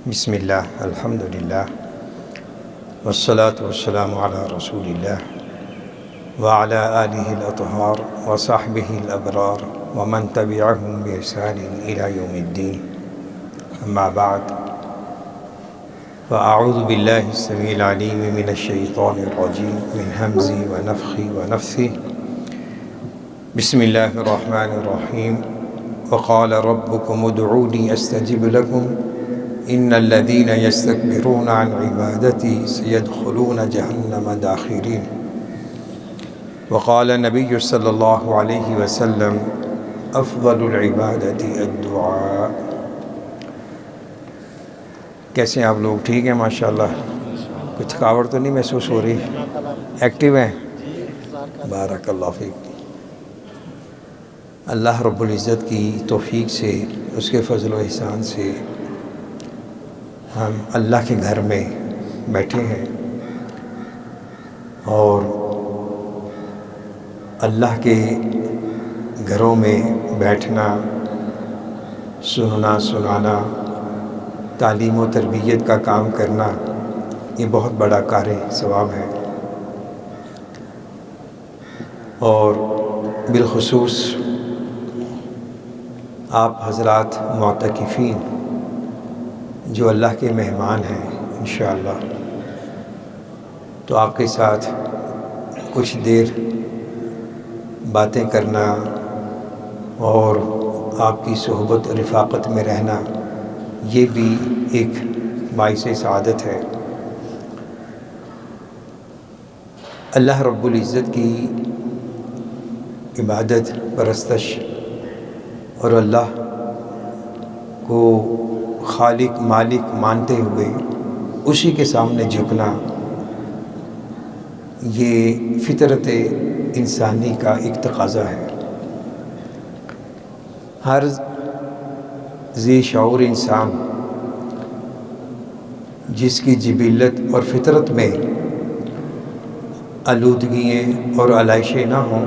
بسم اللہ الحمد للہ والصلاة والسلام علی رسول اللہ وعلی آلہ الاطہار وصحبہ الابرار ومن تبعہم بإحسان الی یوم الدین اما بعد فاعوذ باللہ السمیع العلیم من الشیطان الرجیم من ہمزہ ونفخہ ونفثہ بسم اللہ الرحمن الرحیم وقال ربکم ادعونی استجب لکم ان الذين يستكبرون عن عبادتي سيدخلون جهنم داخرين وقال النبي صلى الله عليه وسلم افضل العبادة الدعاء۔ کیسے ہیں آپ لوگ؟ ٹھیک ہیں ماشاءاللہ؟ کچھ تھکاوٹ تو نہیں محسوس ہو رہی؟ ایکٹیو ہیں؟ بارک اللہ فیک۔ اللہ رب العزت کی توفیق سے، اس کے فضل و احسان سے ہم اللہ کے گھر میں بیٹھے ہیں اور اللہ کے گھروں میں بیٹھنا، سننا سنانا، تعلیم و تربیت کا کام کرنا، یہ بہت بڑا کار ثواب ہے۔ اور بالخصوص آپ حضرات معتکفین جو اللہ کے مہمان ہیں انشاءاللہ، تو آپ کے ساتھ کچھ دیر باتیں کرنا اور آپ کی صحبت رفاقت میں رہنا، یہ بھی ایک باعث سعادت ہے۔ اللہ رب العزت کی عبادت، پرستش اور اللہ کو خالق مالک مانتے ہوئے اسی کے سامنے جھکنا، یہ فطرت انسانی کا ایک تقاضا ہے۔ ہر ذی شعور انسان جس کی جبلت اور فطرت میں آلودگییں اور علائشیں نہ ہوں،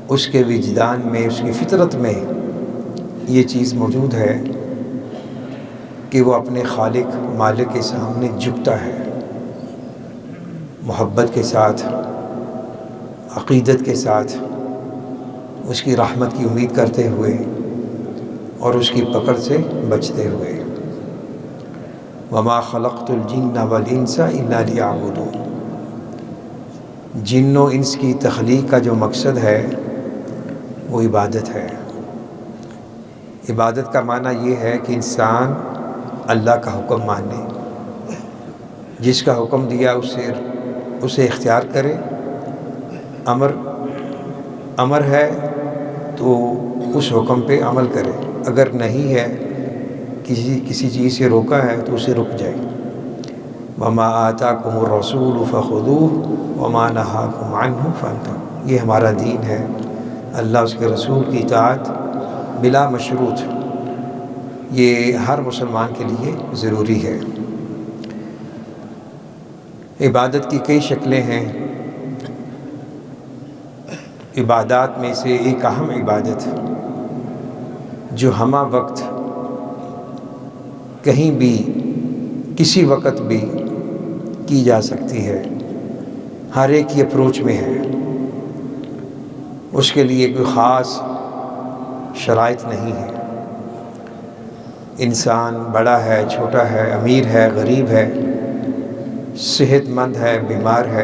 اس کے وجدان میں، اس کی فطرت میں یہ چیز موجود ہے کہ وہ اپنے خالق مالک کے سامنے جھکتا ہے، محبت کے ساتھ، عقیدت کے ساتھ، اس کی رحمت کی امید کرتے ہوئے اور اس کی پکڑ سے بچتے ہوئے۔ وما خلقت الجن والانس الا لیعبدون۔ جن و انس کی تخلیق کا جو مقصد ہے وہ عبادت ہے۔ عبادت کا معنی یہ ہے کہ انسان اللہ کا حکم مانے، جس کا حکم دیا اسے اختیار کرے۔ امر ہے تو اس حکم پہ عمل کرے، اگر نہیں ہے، کسی چیز سے روکا ہے تو اسے رک جائے۔ وما آتاکم الرسول فخذوہ وما نہاکم عنہ فانتہوا۔ یہ ہمارا دین ہے۔ اللہ اس کے رسول کی اطاعت بلا مشروط، یہ ہر مسلمان کے لیے ضروری ہے۔ عبادت کی کئی شکلیں ہیں۔ عبادات میں سے ایک اہم عبادت جو ہمہ وقت کہیں بھی کسی وقت بھی کی جا سکتی ہے، ہر ایک کی اپروچ میں ہے، اس کے لیے کوئی خاص شرائط نہیں ہے۔ انسان بڑا ہے، چھوٹا ہے، امیر ہے، غریب ہے، صحت مند ہے، بیمار ہے،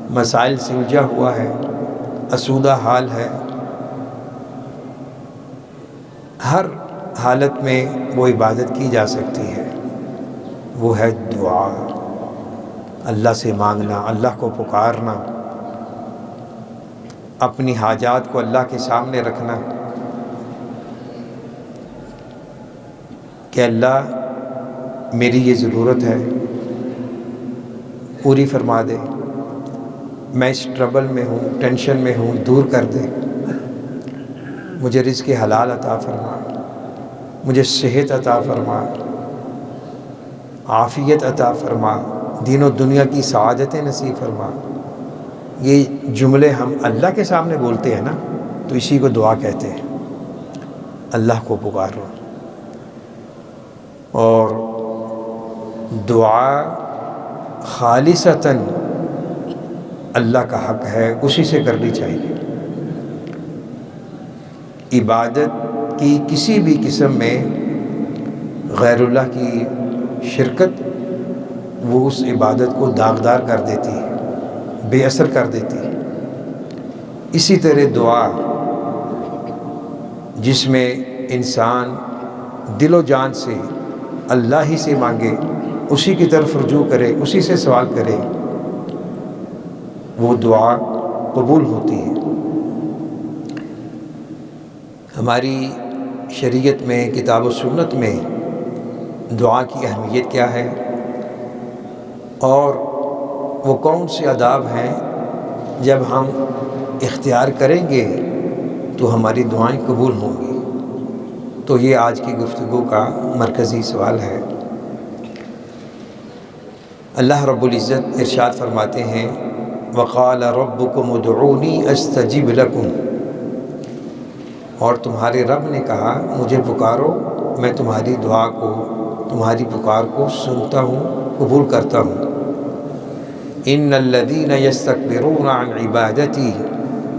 مسائل سے الجھا ہوا ہے، آسودہ حال ہے، ہر حالت میں وہ عبادت کی جا سکتی ہے۔ وہ ہے دعا، اللہ سے مانگنا، اللہ کو پکارنا، اپنی حاجات کو اللہ کے سامنے رکھنا کہ اللہ میری یہ ضرورت ہے، پوری فرما دے، میں اس ٹربل میں ہوں، ٹینشن میں ہوں، دور کر دے، مجھے رزق حلال عطا فرما، مجھے صحت عطا فرما، عافیت عطا فرما، دین و دنیا کی سعادتیں نصیب فرما۔ یہ جملے ہم اللہ کے سامنے بولتے ہیں نا، تو اسی کو دعا کہتے ہیں۔ اللہ کو پکارو۔ اور دعا خالصتاً اللہ کا حق ہے، اسی سے کرنی چاہیے۔ عبادت کی کسی بھی قسم میں غیر اللہ کی شرکت وہ اس عبادت کو داغدار کر دیتی ہے، بے اثر کر دیتی ہے۔ اسی طرح دعا جس میں انسان دل و جان سے اللہ ہی سے مانگے، اسی کی طرف رجوع کرے، اسی سے سوال کرے، وہ دعا قبول ہوتی ہے۔ ہماری شریعت میں، کتاب و سنت میں دعا کی اہمیت کیا ہے اور وہ کون سے آداب ہیں جب ہم اختیار کریں گے تو ہماری دعائیں قبول ہوں گی، تو یہ آج کی گفتگو کا مرکزی سوال ہے۔ اللہ رب العزت ارشاد فرماتے ہیں وَقَالَ رَبُّكُمُ ادْعُونِي أَسْتَجِبْ لَكُمْ، اور تمہارے رب نے کہا مجھے پکارو، میں تمہاری دعا کو، تمہاری پکار کو سنتا ہوں، قبول کرتا ہوں۔ إِنَّ الَّذِينَ يَسْتَكْبِرُونَ عَنْ عِبَادَتِي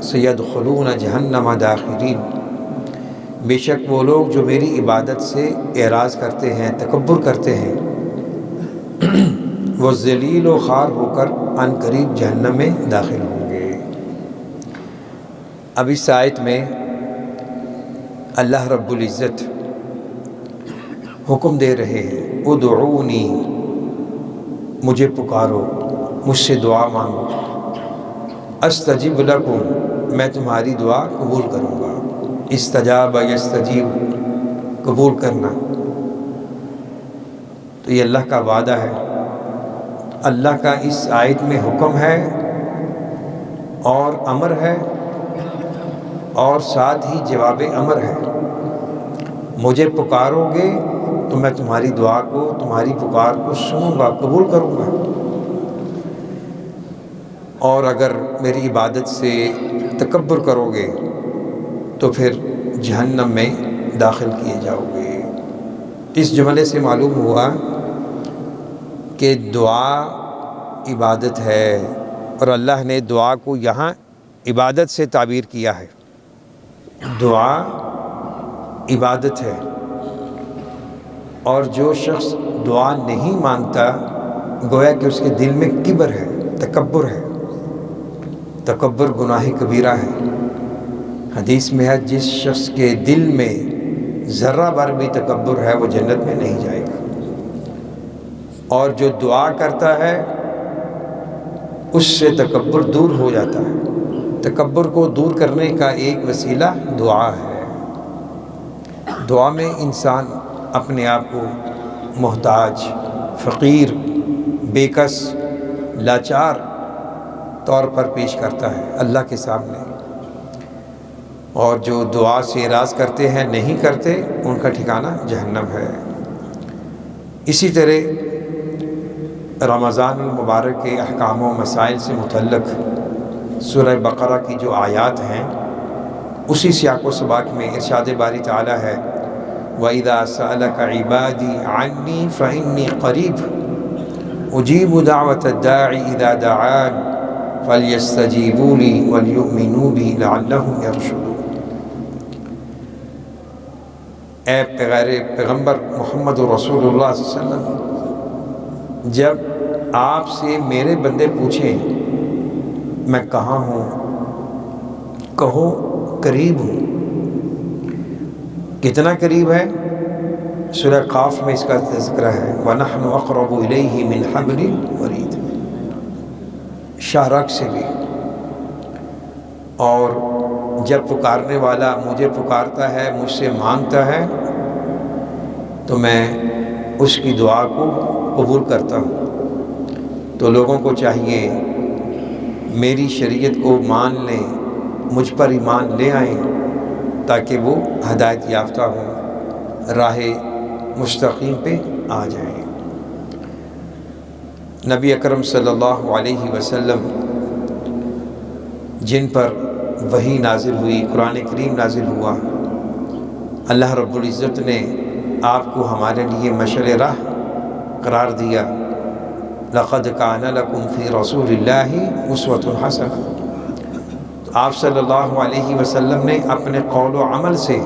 سَيَدْخُلُونَ جَهَنَّمَ دَاخِرِينَ، بے شک وہ لوگ جو میری عبادت سے اعراض کرتے ہیں، تکبر کرتے ہیں، وہ ذلیل و خوار ہو کر عن قریب جہنم میں داخل ہوں گے۔ اب اس آیت میں اللہ رب العزت حکم دے رہے ہیں ادعونی، مجھے پکارو، مجھ سے دعا مانگو، استجب لکم، میں تمہاری دعا قبول کروں گا۔ استجاب یستجیب، قبول کرنا، تو یہ اللہ کا وعدہ ہے، اللہ کا اس آیت میں حکم ہے اور امر ہے اور ساتھ ہی جواب امر ہے۔ مجھے پکارو گے تو میں تمہاری دعا کو، تمہاری پکار کو سنوں گا، قبول کروں گا، اور اگر میری عبادت سے تکبر کرو گے تو پھر جہنم میں داخل کیے جاؤ گے۔ اس جملے سے معلوم ہوا کہ دعا عبادت ہے، اور اللہ نے دعا کو یہاں عبادت سے تعبیر کیا ہے۔ دعا عبادت ہے، اور جو شخص دعا نہیں مانگتا گویا کہ اس کے دل میں کبر ہے، تکبر ہے۔ تکبر گناہ کبیرہ ہے۔ حدیث میں ہے جس شخص کے دل میں ذرہ بھر بھی تکبر ہے وہ جنت میں نہیں جائے گا، اور جو دعا کرتا ہے اس سے تکبر دور ہو جاتا ہے۔ تکبر کو دور کرنے کا ایک وسیلہ دعا ہے۔ دعا میں انسان اپنے آپ کو محتاج، فقیر، بے کس، لاچار طور پر پیش کرتا ہے اللہ کے سامنے، اور جو دعا سے اعراض کرتے ہیں، نہیں کرتے، ان کا ٹھکانہ جہنم ہے۔ اسی طرح رمضان المبارک کے احکام و مسائل سے متعلق سورہ بقرہ کی جو آیات ہیں، اسی سیاق و سباق میں ارشاد باری تعالیٰ ہے وَإِذَا سَأَلَكَ عِبَادِي عَنِّي فَإِنِّي قَرِيبٌ أُجِيبُ دَعْوَةَ الدَّاعِ إِذَا دَعَانِ فَلْيَسْتَجِيبُوا لِي وَلْيُؤْمِنُوا بِي لَعَلَّهُمْ يَرْشُدُونَ۔ اے پیغمبر محمد رسول اللہ صلی اللہ علیہ وسلم، جب آپ سے میرے بندے پوچھیں میں کہاں ہوں، کہو قریب ہوں۔ کتنا قریب ہے؟ سورہ قاف میں اس کا تذکرہ ہے وَنَحْنُ أَقْرَبُ إِلَيْهِ مِنْ حَبْلِ الْوَرِيدِ، شاہراہ سے بھی۔ اور جب پکارنے والا مجھے پکارتا ہے، مجھ سے مانگتا ہے، تو میں اس کی دعا کو قبول کرتا ہوں۔ تو لوگوں کو چاہیے میری شریعت کو مان لیں، مجھ پر ایمان لے آئیں، تاکہ وہ ہدایت یافتہ ہوں، راہ مستقیم پہ آ جائیں۔ نبی اکرم صلی اللہ علیہ وسلم جن پر وحی نازل ہوئی، قرآن کریم نازل ہوا، اللہ رب العزت نے آپ کو ہمارے لیے مشعل راہ قرار دیا۔ لقد کان لکم فی رسول اللہ اسوۃ حسنہ۔ تو آپ صلی اللہ علیہ وسلم نے اپنے قول و عمل سے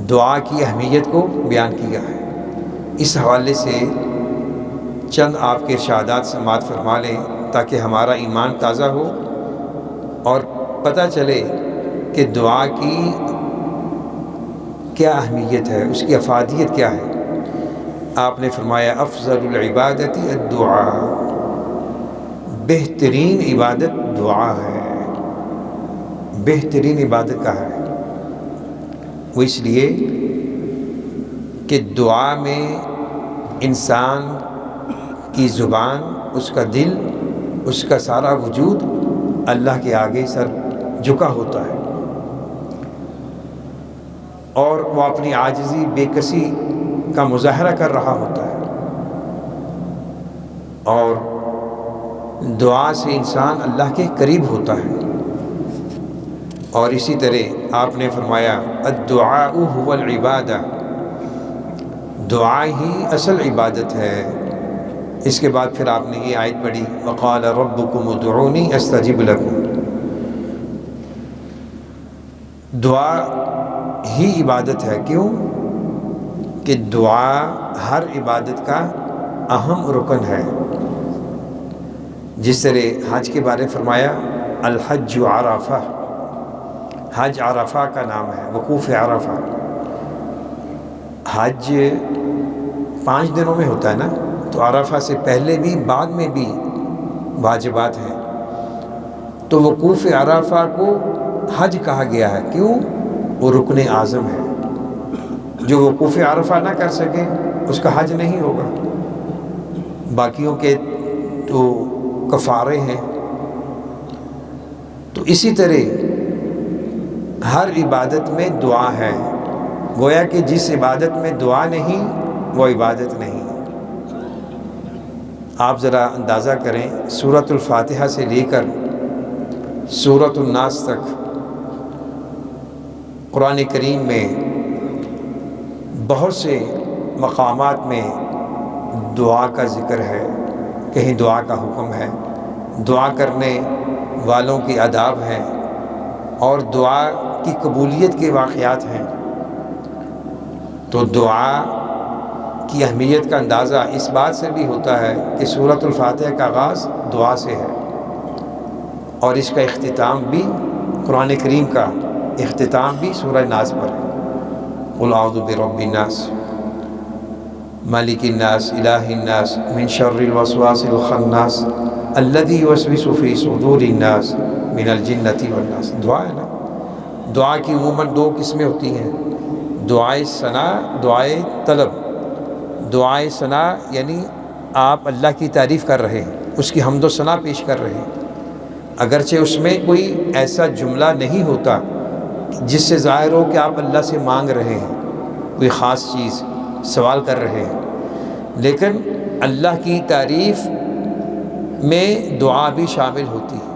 دعا کی اہمیت کو بیان کیا ہے۔ اس حوالے سے چند آپ کے ارشادات سماعت فرما لیں تاکہ ہمارا ایمان تازہ ہو اور پتہ چلے کہ دعا کی کیا اہمیت ہے، اس کی افادیت کیا ہے۔ آپ نے فرمایا افضل العبادت الدعاء، بہترین عبادت دعا ہے۔ بہترین عبادت کا ہے وہ اس لیے کہ دعا میں انسان کی زبان، اس کا دل، اس کا سارا وجود اللہ کے آگے سر جھکا ہوتا ہے، اور وہ اپنی عاجزی، بے کسی کا مظاہرہ کر رہا ہوتا ہے، اور دعا سے انسان اللہ کے قریب ہوتا ہے۔ اور اسی طرح آپ نے فرمایا الدعاء هو العبادہ، دعا ہی اصل عبادت ہے۔ اس کے بعد پھر آپ نے یہ آیت پڑھی وقال ربکم ادعونی استجب لکم۔ دعا ہی عبادت ہے، کیوں کہ دعا ہر عبادت کا اہم رکن ہے۔ جس طرح حج کے بارے فرمایا الحج عرفہ، حج عرفہ کا نام ہے، وقوف عرفہ۔ حج 5 دنوں میں ہوتا ہے نا، تو عرفہ سے پہلے بھی بعد میں بھی واجبات ہیں، تو وقوف عرفہ کو حج کہا گیا ہے، کیوں؟ وہ رکن اعظم ہے۔ جو وقوف عرفہ نہ کر سکے اس کا حج نہیں ہوگا۔ باقیوں کے تو کفارے ہیں۔ تو اسی طرح ہر عبادت میں دعا ہے، گویا کہ جس عبادت میں دعا نہیں وہ عبادت نہیں۔ آپ ذرا اندازہ کریں، سورۃ الفاتحہ سے لے کر سورۃ الناس تک قرآن کریم میں بہت سے مقامات میں دعا کا ذکر ہے، کہیں دعا کا حکم ہے، دعا کرنے والوں کی آداب ہیں، اور دعا کی قبولیت کے واقعات ہیں۔ تو دعا کی اہمیت کا اندازہ اس بات سے بھی ہوتا ہے کہ سورۃ الفاتحہ کا آغاز دعا سے ہے، اور اس کا اختتام بھی، قرآن کریم کا اختتام بھی سورہ ناس پر ہے۔ قل اعوذ برب الناس مالک الناس الہ الناس من شر الوسواس الخناس الذی یوسوس فی صدور الناس من الجنۃ والناس۔ دعا ہے نا۔ دعا کی عموماً 2 قسمیں ہوتی ہیں، دعائے ثنا، دعائے طلب۔ دعائے ثنا یعنی آپ اللہ کی تعریف کر رہے ہیں، اس کی حمد و ثنا پیش کر رہے ہیں، اگرچہ اس میں کوئی ایسا جملہ نہیں ہوتا جس سے ظاہر ہو کہ آپ اللہ سے مانگ رہے ہیں، کوئی خاص چیز سوال کر رہے ہیں، لیکن اللہ کی تعریف میں دعا بھی شامل ہوتی ہے۔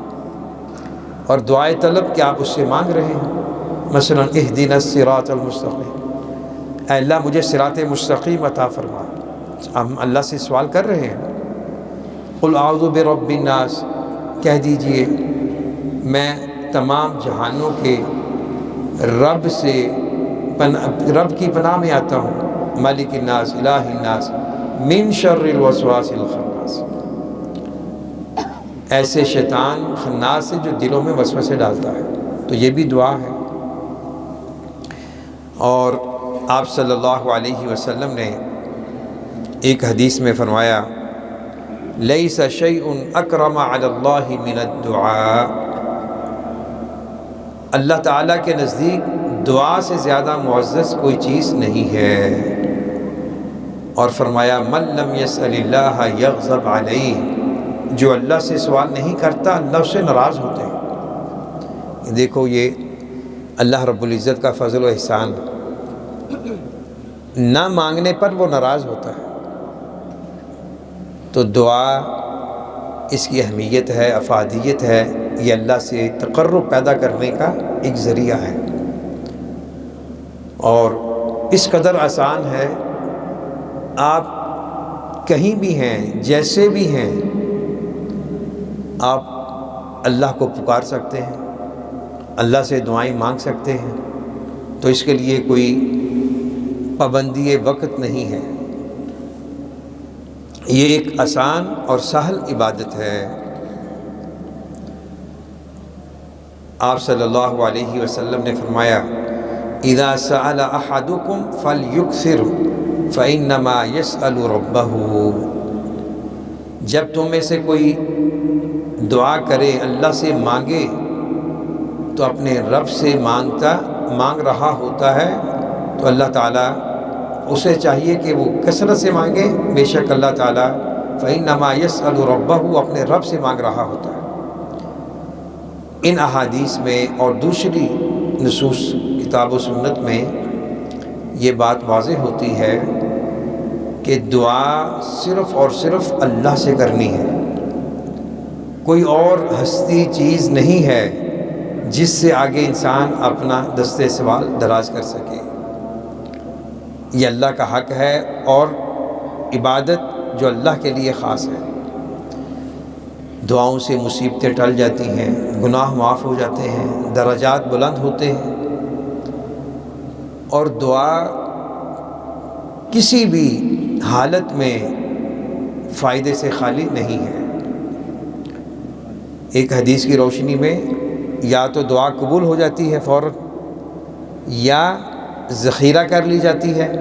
اور دعائے طلب کہ آپ اس سے مانگ رہے ہیں، مثلا اہدنا الصراط المستقیم، اے اللہ مجھے صراط مستقیم عطا فرما، ہم اللہ سے سوال کر رہے ہیں۔ قل اعوذ برب الناس، کہہ دیجئے میں تمام جہانوں کے رب سے رب کی پناہ میں آتا ہوں، مالک الناس الہ الناس من شر الوسواس الخناس، ایسے شیطان خناس سے جو دلوں میں وسوسے ڈالتا ہے۔ تو یہ بھی دعا ہے۔ اور آپ صلی اللہ علیہ وسلم نے ایک حدیث میں فرمایا لیس شیء اکرم علی اللہ من الدعاء، اللہ تعالیٰ کے نزدیک دعا سے زیادہ معزز کوئی چیز نہیں ہے۔ اور فرمایا من لم یسأل اللہ یغضب علیہ، جو اللہ سے سوال نہیں کرتا اللہ اس سے ناراض ہوتے ہیں۔ دیکھو یہ اللہ رب العزت کا فضل و احسان، نہ مانگنے پر وہ ناراض ہوتا ہے۔ تو دعا اس کی اہمیت ہے، افادیت ہے، یہ اللہ سے تقرب پیدا کرنے کا ایک ذریعہ ہے۔ اور اس قدر آسان ہے، آپ کہیں بھی ہیں، جیسے بھی ہیں، آپ اللہ کو پکار سکتے ہیں، اللہ سے دعائیں مانگ سکتے ہیں۔ تو اس کے لیے کوئی پابندی وقت نہیں ہے، یہ ایک آسان اور سہل عبادت ہے۔ آپ صلی اللہ علیہ وسلم نے فرمایا اذا سأل احدکم فلیکثر فإنما يسأل ربہ، جب تم میں سے کوئی دعا کرے، اللہ سے مانگے، تو اپنے رب سے مانگ رہا ہوتا ہے، تو اللہ تعالیٰ اسے چاہیے کہ وہ کثرت سے مانگے، بے شک اللہ تعالیٰ فإنما يسأل ربہ اپنے رب سے مانگ رہا ہوتا ہے۔ ان احادیث میں اور دوسری نصوص کتاب و سنت میں یہ بات واضح ہوتی ہے کہ دعا صرف اور صرف اللہ سے کرنی ہے، کوئی اور ہستی چیز نہیں ہے جس سے آگے انسان اپنا دست سوال دراز کر سکے۔ یہ اللہ کا حق ہے اور عبادت جو اللہ کے لیے خاص ہے۔ دعاؤں سے مصیبتیں ٹل جاتی ہیں، گناہ معاف ہو جاتے ہیں، درجات بلند ہوتے ہیں، اور دعا کسی بھی حالت میں فائدے سے خالی نہیں ہے۔ ایک حدیث کی روشنی میں یا تو دعا قبول ہو جاتی ہے فوراً، یا ذخیرہ کر لی جاتی ہے،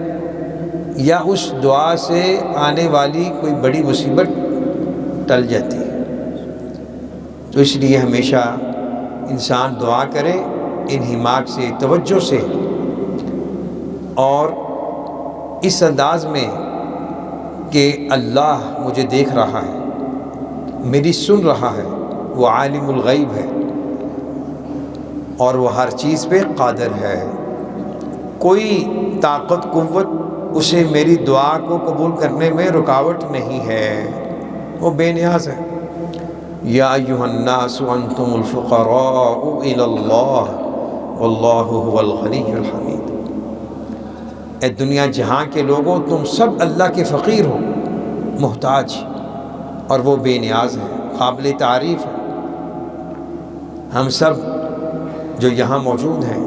یا اس دعا سے آنے والی کوئی بڑی مصیبت ٹل جاتی ہے۔ تو اس لیے ہمیشہ انسان دعا کرے انہماک سے، توجہ سے، اور اس انداز میں کہ اللہ مجھے دیکھ رہا ہے، میری سن رہا ہے، وہ عالم الغیب ہے اور وہ ہر چیز پہ قادر ہے، کوئی طاقت قوت اسے میری دعا کو قبول کرنے میں رکاوٹ نہیں ہے، وہ بے نیاز ہے۔ یا ایھا الناس انتم الفقراء الی اللہ واللہ هو الغنی الحمید، اے دنیا جہاں کے لوگوں تم سب اللہ کے فقیر ہو، محتاج، اور وہ بے نیاز ہے، قابل تعریف ہے۔ ہم سب جو یہاں موجود ہیں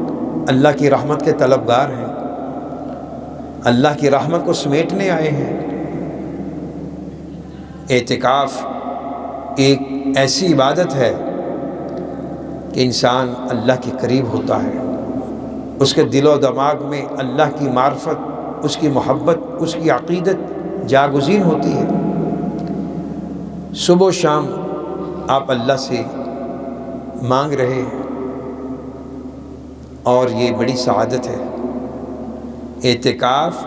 اللہ کی رحمت کے طلبگار ہیں، اللہ کی رحمت کو سمیٹنے آئے ہیں۔ اعتکاف ایک ایسی عبادت ہے کہ انسان اللہ کے قریب ہوتا ہے، اس کے دل و دماغ میں اللہ کی معرفت، اس کی محبت، اس کی عقیدت جاگزین ہوتی ہے۔ صبح و شام آپ اللہ سے مانگ رہے ہیں، اور یہ بڑی سعادت ہے۔ اعتکاف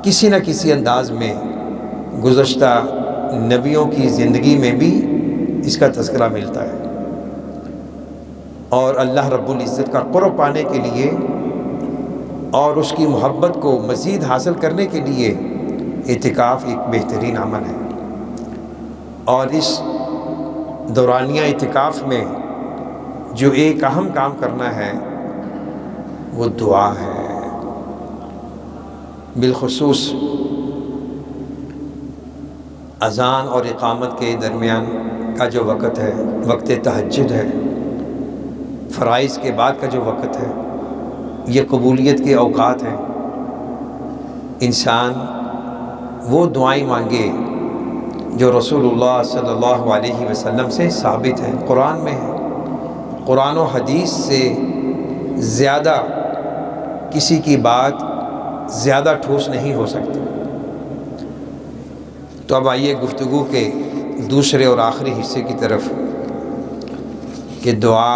کسی نہ کسی انداز میں گزشتہ نبیوں کی زندگی میں بھی اس کا تذکرہ ملتا ہے، اور اللہ رب العزت کا قرب پانے کے لیے اور اس کی محبت کو مزید حاصل کرنے کے لیے اعتکاف ایک بہترین عمل ہے۔ اور اس دورانیہ اعتکاف میں جو ایک اہم کام کرنا ہے وہ دعا ہے، بالخصوص اذان اور اقامت کے درمیان کا جو وقت ہے، وقت تہجد ہے، فرائض کے بعد کا جو وقت ہے، یہ قبولیت کے اوقات ہیں۔ انسان وہ دعائیں مانگے جو رسول اللہ صلی اللہ علیہ وسلم سے ثابت ہیں، قرآن میں ہے۔ قرآن و حدیث سے زیادہ کسی کی بات زیادہ ٹھوس نہیں ہو سکتی۔ تو اب آئیے گفتگو کے دوسرے اور آخری حصے کی طرف کہ دعا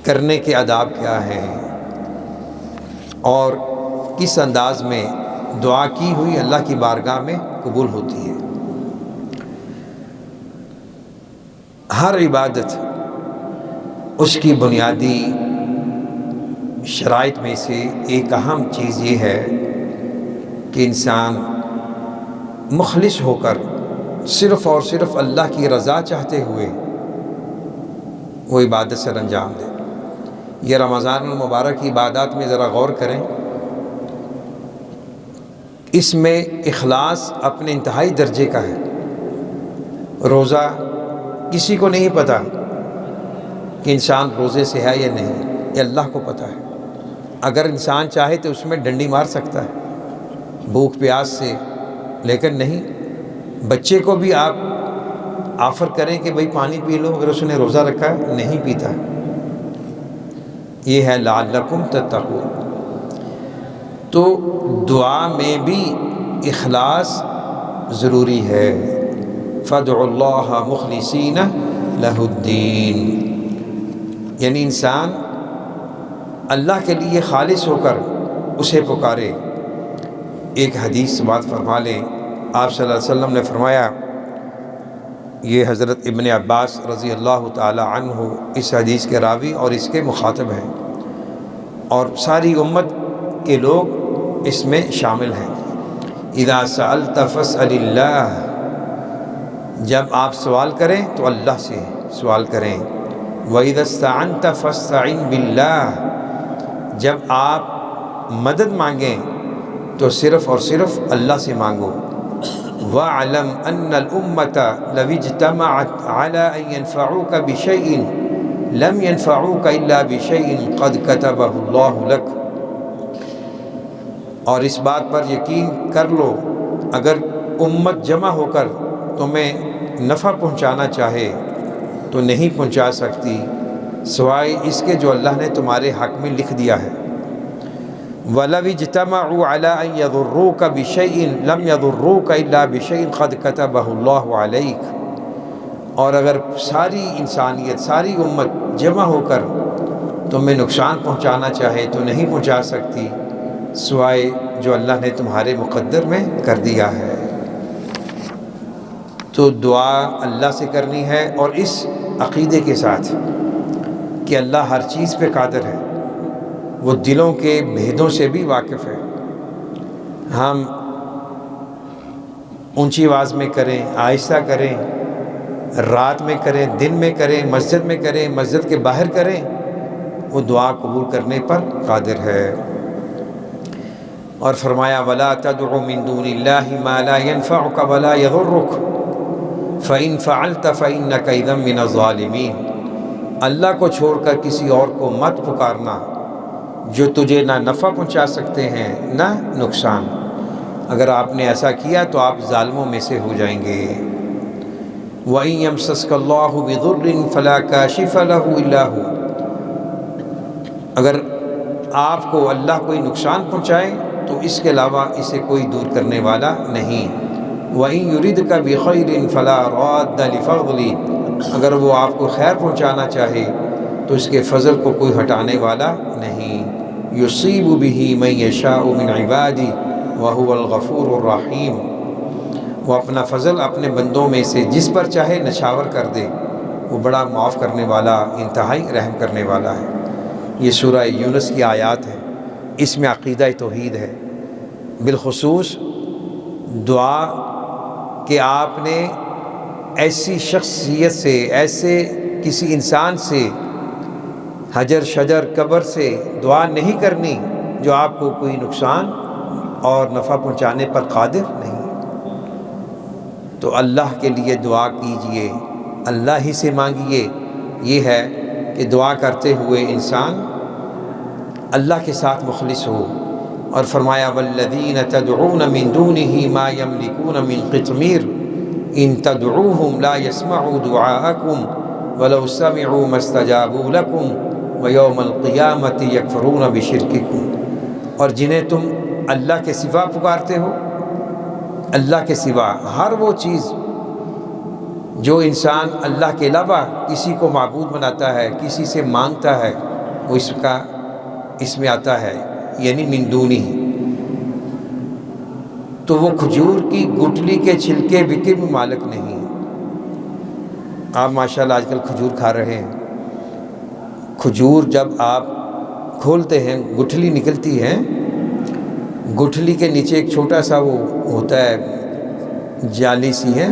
کرنے کے آداب کیا ہیں اور کس انداز میں دعا کی ہوئی اللہ کی بارگاہ میں قبول ہوتی ہے۔ ہر عبادت اس کی بنیادی شرائط میں سے ایک اہم چیز یہ ہے کہ انسان مخلص ہو کر صرف اور صرف اللہ کی رضا چاہتے ہوئے وہ عبادت سر انجام دے۔ یہ رمضان المبارک کی عبادات میں ذرا غور کریں، اس میں اخلاص اپنے انتہائی درجے کا ہے۔ روزہ کسی کو نہیں پتہ کہ انسان روزے سے ہے یا نہیں، یہ اللہ کو پتہ ہے۔ اگر انسان چاہے تو اس میں ڈنڈی مار سکتا ہے بھوک پیاس سے، لیکن نہیں۔ بچے کو بھی آپ آفر کریں کہ بھئی پانی پی لو، اگر اس نے روزہ رکھا ہے نہیں پیتا۔ یہ ہے لعلکم تتقون۔ تو دعا میں بھی اخلاص ضروری ہے۔ فادعوا اللہ مخلصین لہ الدین، یعنی انسان اللہ کے لیے خالص ہو کر اسے پکارے۔ ایک حدیث بات فرما لیں، آپ صلی اللہ علیہ وسلم نے فرمایا، یہ حضرت ابن عباس رضی اللہ تعالی عنہ اس حدیث کے راوی اور اس کے مخاطب ہیں، اور ساری امت کے لوگ اس میں شامل ہیں۔ اذا سألت فاسأل اللہ، جب آپ سوال کریں تو اللہ سے سوال کریں۔ وَإِذَا اسْتَعَنْتَ فَاسْتَعِنْ بِاللَّهِ، جب آپ مدد مانگیں تو صرف اور صرف اللہ سے مانگو۔ وَاعْلَمْ أَنَّ الْأُمَّةَ لَوِ اجْتَمَعَتْ عَلَىٰ أَن يَنْفَعُوكَ بِشَيْءٍ لَمْ يَنْفَعُوكَ إِلَّا بِشَيْءٍ قَدْ كَتَبَهُ اللَّهُ لَكَ، اور اس بات پر یقین کر لو، اگر امت جمع ہو کر تمہیں نفع پہنچانا چاہے تو نہیں پہنچا سکتی سوائے اس کے جو اللہ نے تمہارے حق میں لکھ دیا ہے۔ وَلَوِ اجْتَمَعُوا عَلَىٰ أَن يَضُرُّوكَ بِشَيْءٍ لَمْ يَضُرُّوكَ إِلَّا بِشَيْءٍ قَدْ كَتَبَهُ اللَّهُ عَلَيْكَ، اور اگر ساری انسانیت، ساری امت جمع ہو کر تمہیں نقصان پہنچانا چاہے تو نہیں پہنچا سکتی سوائے جو اللہ نے تمہارے مقدر میں کر دیا ہے۔ تو دعا اللہ سے کرنی ہے، اور اس عقیدے کے ساتھ کہ اللہ ہر چیز پہ قادر ہے، وہ دلوں کے بھیدوں سے بھی واقف ہے۔ ہم اونچی آواز میں کریں، آہستہ کریں، رات میں کریں، دن میں کریں، مسجد میں کریں، مسجد کے باہر کریں، وہ دعا قبول کرنے پر قادر ہے۔ اور فرمایا وَلَا تَدْعُ مِن دُونِ اللَّهِ مَا لَا يَنْفَعُكَ وَلَا يَضُرُّكَ فَإِن فَعَلْتَ فَإِنَّكَ إِذًا مِّنَ الظَّالِمِينَ، اللہ کو چھوڑ کر کسی اور کو مت پکارنا جو تجھے نہ نفع پہنچا سکتے ہیں نہ نقصان، اگر آپ نے ایسا کیا تو آپ ظالموں میں سے ہو جائیں گے۔ وَإِن يَمْسَسْكَ اللَّهُ بِضُرٍّ فَلَا كَاشِفَ لَهُ إِلَّا هُوَ، اگر آپ کو اللہ کوئی نقصان پہنچائے تو اس کے علاوہ اسے کوئی دور کرنے والا نہیں۔ وَإِن يُرِدْكَ بِخَيْرٍ فَلَا رَادَّ لِفَضْلِهِ، اگر وہ آپ کو خیر پہنچانا چاہے تو اس کے فضل کو کوئی ہٹانے والا نہیں۔ يُصِيبُ بِهِ مَن يَشَاءُ مِنْ عِبَادِهِ وَهُوَ الْغَفُورُ الرَّحِيمُ، وہ اپنا فضل اپنے بندوں میں سے جس پر چاہے نچھاور کر دے، وہ بڑا معاف کرنے والا، انتہائی رحم کرنے والا ہے۔ یہ سورہ یونس کی آیات ہیں، اس میں عقیدہ توحید ہے، بالخصوص دعا کہ آپ نے ایسی شخصیت سے، ایسے کسی انسان سے، حجر شجر قبر سے دعا نہیں کرنی جو آپ کو کوئی نقصان اور نفع پہنچانے پر قادر نہیں۔ تو اللہ کے لیے دعا کیجئے، اللہ ہی سے مانگیے۔ یہ ہے کہ دعا کرتے ہوئے انسان اللہ کے ساتھ مخلص ہو۔ اور فرمایا والذین تدعون من دونه ما يملكون من قطمیر ان تدعوهم لا يسمعوا دعاءكم ولو سمعوا ما استجابوا لكم ويوم القیامة يكفرون بشرككم، اور جنہیں تم اللہ کے سوا پکارتے ہو، اللہ کے سوا ہر وہ چیز جو انسان اللہ کے علاوہ کسی کو معبود بناتا ہے، کسی سے مانگتا ہے، وہ اس میں آتا ہے، یعنی من دونی، تو وہ کھجور کی گٹلی کے چھلکے کے بھی مالک نہیں۔ آپ ماشاءاللہ آج کل کھجور کھا رہے ہیں، کھجور جب آپ کھولتے ہیں گٹھلی نکلتی ہے، گٹھلی کے نیچے ایک چھوٹا سا وہ ہوتا ہے، جالی سی ہے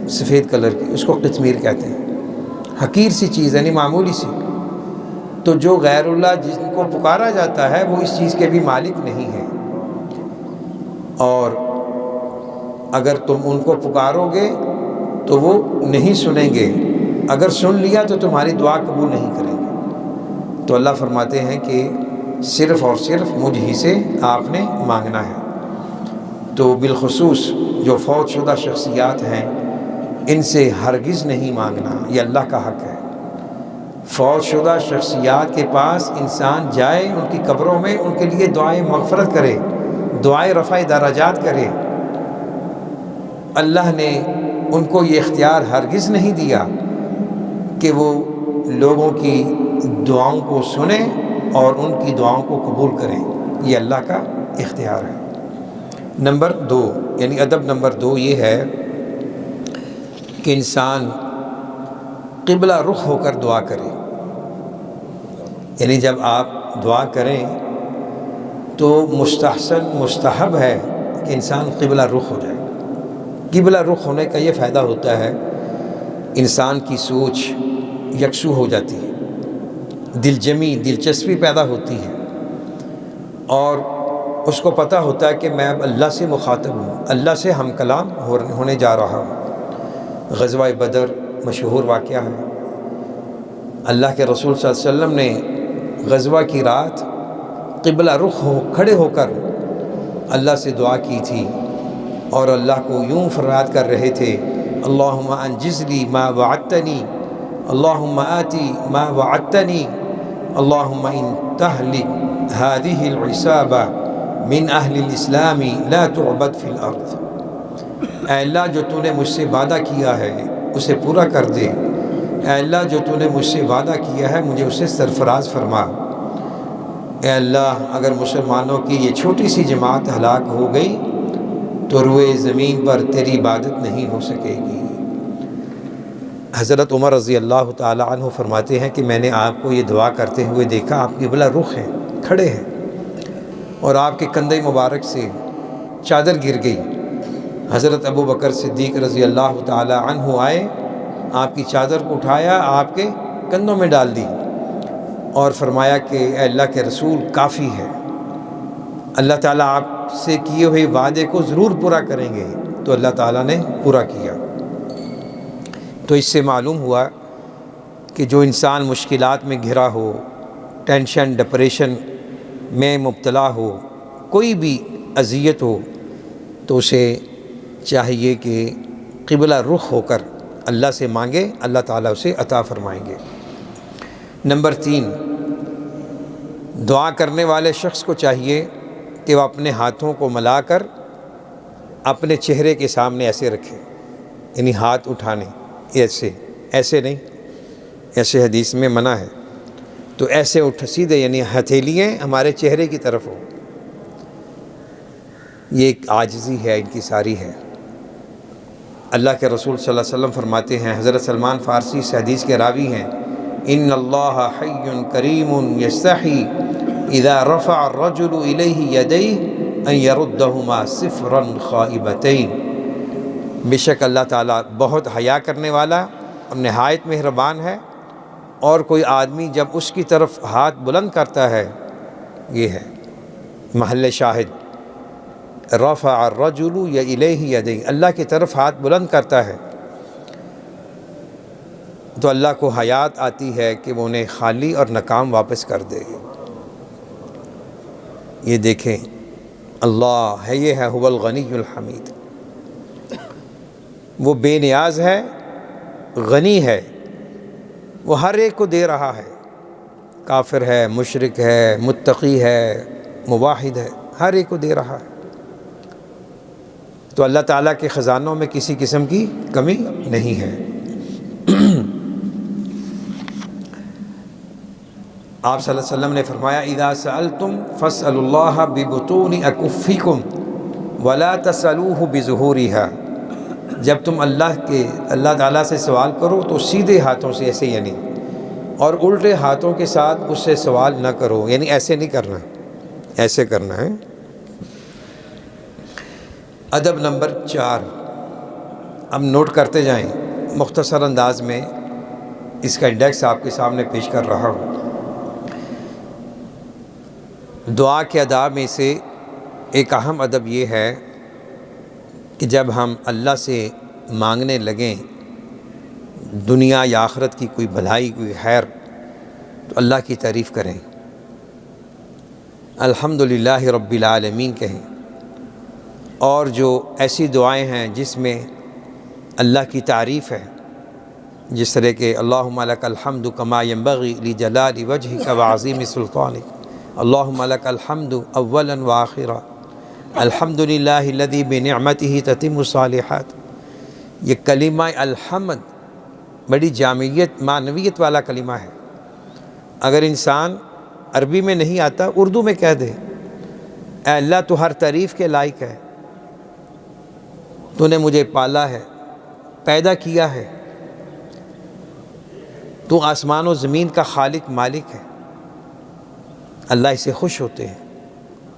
سفید کلر کی، اس کو قطمیر کہتے ہیں، حقیر سی چیز ہے، نہیں معمولی سی، تو جو غیر اللہ جن کو پکارا جاتا ہے وہ اس چیز کے بھی مالک نہیں ہیں، اور اگر تم ان کو پکارو گے تو وہ نہیں سنیں گے، اگر سن لیا تو تمہاری دعا قبول نہیں کریں گے۔ تو اللہ فرماتے ہیں کہ صرف اور صرف مجھ ہی سے آپ نے مانگنا ہے۔ تو بالخصوص جو فوت شدہ شخصیات ہیں ان سے ہرگز نہیں مانگنا، یہ اللہ کا حق ہے۔ فوت شدہ شخصیات کے پاس انسان جائے، ان کی قبروں میں ان کے لیے دعائیں مغفرت کرے، دعائیں رفع درجات کرے۔ اللہ نے ان کو یہ اختیار ہرگز نہیں دیا کہ وہ لوگوں کی دعاؤں کو سنیں اور ان کی دعاؤں کو قبول کریں، یہ اللہ کا اختیار ہے۔ نمبر 2 یعنی ادب نمبر 2 یہ ہے کہ انسان قبلہ رخ ہو کر دعا کرے، یعنی جب آپ دعا کریں تو مستحب ہے کہ انسان قبلہ رخ ہو جائے۔ قبلہ رخ ہونے کا یہ فائدہ ہوتا ہے، انسان کی سوچ یکسو ہو جاتی ہے، دلچسپی پیدا ہوتی ہے، اور اس کو پتہ ہوتا ہے کہ میں اب اللہ سے مخاطب ہوں، اللہ سے ہم کلام ہونے جا رہا ہوں۔ غزوہ بدر مشہور واقعہ ہے، اللہ کے رسول صلی اللہ علیہ وسلم نے غزوہ کی رات قبلہ رخ کھڑے ہو کر اللہ سے دعا کی تھی، اور اللہ کو یوں فریاد کر رہے تھے، اللہم انجز لی ما وعدتنی، اللہم آتی ما وعدتنی، اللہم ان تہلک هذه العصابہ من اہل الاسلام لا تعبد فی الارض۔ اے اللہ جو تو نے مجھ سے وعدہ کیا ہے اسے پورا کر دے، اے اللہ جو تو نے مجھ سے وعدہ کیا ہے مجھے اسے سرفراز فرما۔ اے اللہ اگر مسلمانوں کی یہ چھوٹی سی جماعت ہلاک ہو گئی تو روئے زمین پر تیری عبادت نہیں ہو سکے گی۔ حضرت عمر رضی اللہ تعالی عنہ فرماتے ہیں کہ میں نے آپ کو یہ دعا کرتے ہوئے دیکھا، آپ قبلہ رخ ہیں، کھڑے ہیں، اور آپ کے کندھے مبارک سے چادر گر گئی۔ حضرت ابو بکر صدیق رضی اللہ تعالی عنہ آئے، آپ کی چادر کو اٹھایا، آپ کے کندھوں میں ڈال دی، اور فرمایا کہ اے اللہ کے رسول کافی ہے، اللہ تعالیٰ آپ سے کیے ہوئے وعدے کو ضرور پورا کریں گے۔ تو اللہ تعالیٰ نے پورا کیا۔ تو اس سے معلوم ہوا کہ جو انسان مشکلات میں گھرا ہو، ٹینشن ڈپریشن میں مبتلا ہو، کوئی بھی اذیت ہو، تو اسے چاہیے کہ قبلہ رخ ہو کر اللہ سے مانگے، اللہ تعالیٰ اسے عطا فرمائیں گے۔ نمبر 3، دعا کرنے والے شخص کو چاہیے کہ وہ اپنے ہاتھوں کو ملا کر اپنے چہرے کے سامنے ایسے رکھے، یعنی ہاتھ اٹھانے، ایسے نہیں، ایسے حدیث میں منع ہے، تو ایسے سیدھے، یعنی ہتھیلیاں ہمارے چہرے کی طرف ہو۔ یہ ایک عاجزی ہے ان کی ساری ہے۔ اللہ کے رسول صلی اللہ علیہ وسلم فرماتے ہیں، حضرت سلمان فارسی اس حدیث کے راوی ہیں، ان اللہ حی کریم یستحی اذا رفع الرجل الیہ یدیہ ان یردہما صفرا خائبتین۔ بے شک اللہ تعالیٰ بہت حیا کرنے والا اور نہایت مہربان ہے، اور کوئی آدمی جب اس کی طرف ہاتھ بلند کرتا ہے، یہ ہے محل شاہد، رفع الرجل الیہ یدیہ، اللہ کی طرف ہاتھ بلند کرتا ہے، تو اللہ کو حیات آتی ہے کہ وہ انہیں خالی اور ناکام واپس کر دے۔ یہ دیکھیں اللہ ہے، یہ ہے هو الغنی الحمید، وہ بے نیاز ہے، غنی ہے، وہ ہر ایک کو دے رہا ہے، کافر ہے، مشرک ہے، متقی ہے، موحد ہے، ہر ایک کو دے رہا ہے۔ تو اللہ تعالیٰ کے خزانوں میں کسی قسم کی کمی نہیں ہے۔ آپ صلی اللہ علیہ وسلم نے فرمایا، اذا سألتم فاسألوا اللہ ببطون اکفکم ولا تسألوہ بظہورها، جب تم اللہ تعالیٰ سے سوال کرو تو سیدھے ہاتھوں سے، ایسے یعنی، اور الٹے ہاتھوں کے ساتھ اس سے سوال نہ کرو، یعنی ایسے نہیں کرنا، ایسے کرنا ہے۔ ادب نمبر 4، اب نوٹ کرتے جائیں، مختصر انداز میں اس کا انڈیکس آپ کے سامنے پیش کر رہا ہوں۔ دعا کے آداب میں سے ایک اہم ادب یہ ہے کہ جب ہم اللہ سے مانگنے لگیں دنیا یا آخرت کی کوئی بھلائی کوئی خیر تو اللہ کی تعریف کریں، الحمدللہ رب العالمین کہیں۔ اور جو ایسی دعائیں ہیں جس میں اللہ کی تعریف ہے، جس طرح کہ اللہم لک الحمد کما ینبغی لجلال وجہک وعظیم سلطانک، اللہم لک الحمد اولا وآخرا، الحمدللہ الذی بنعمتہ تتم الصالحات۔ یہ کلمہ الحمد بڑی جامعیت معنویت والا کلمہ ہے۔ اگر انسان عربی میں نہیں آتا اردو میں کہہ دے، اے اللہ تو ہر تعریف کے لائق ہے، تو نے مجھے پالا ہے، پیدا کیا ہے، تو آسمان و زمین کا خالق مالک ہے۔ اللہ اس سے خوش ہوتے ہیں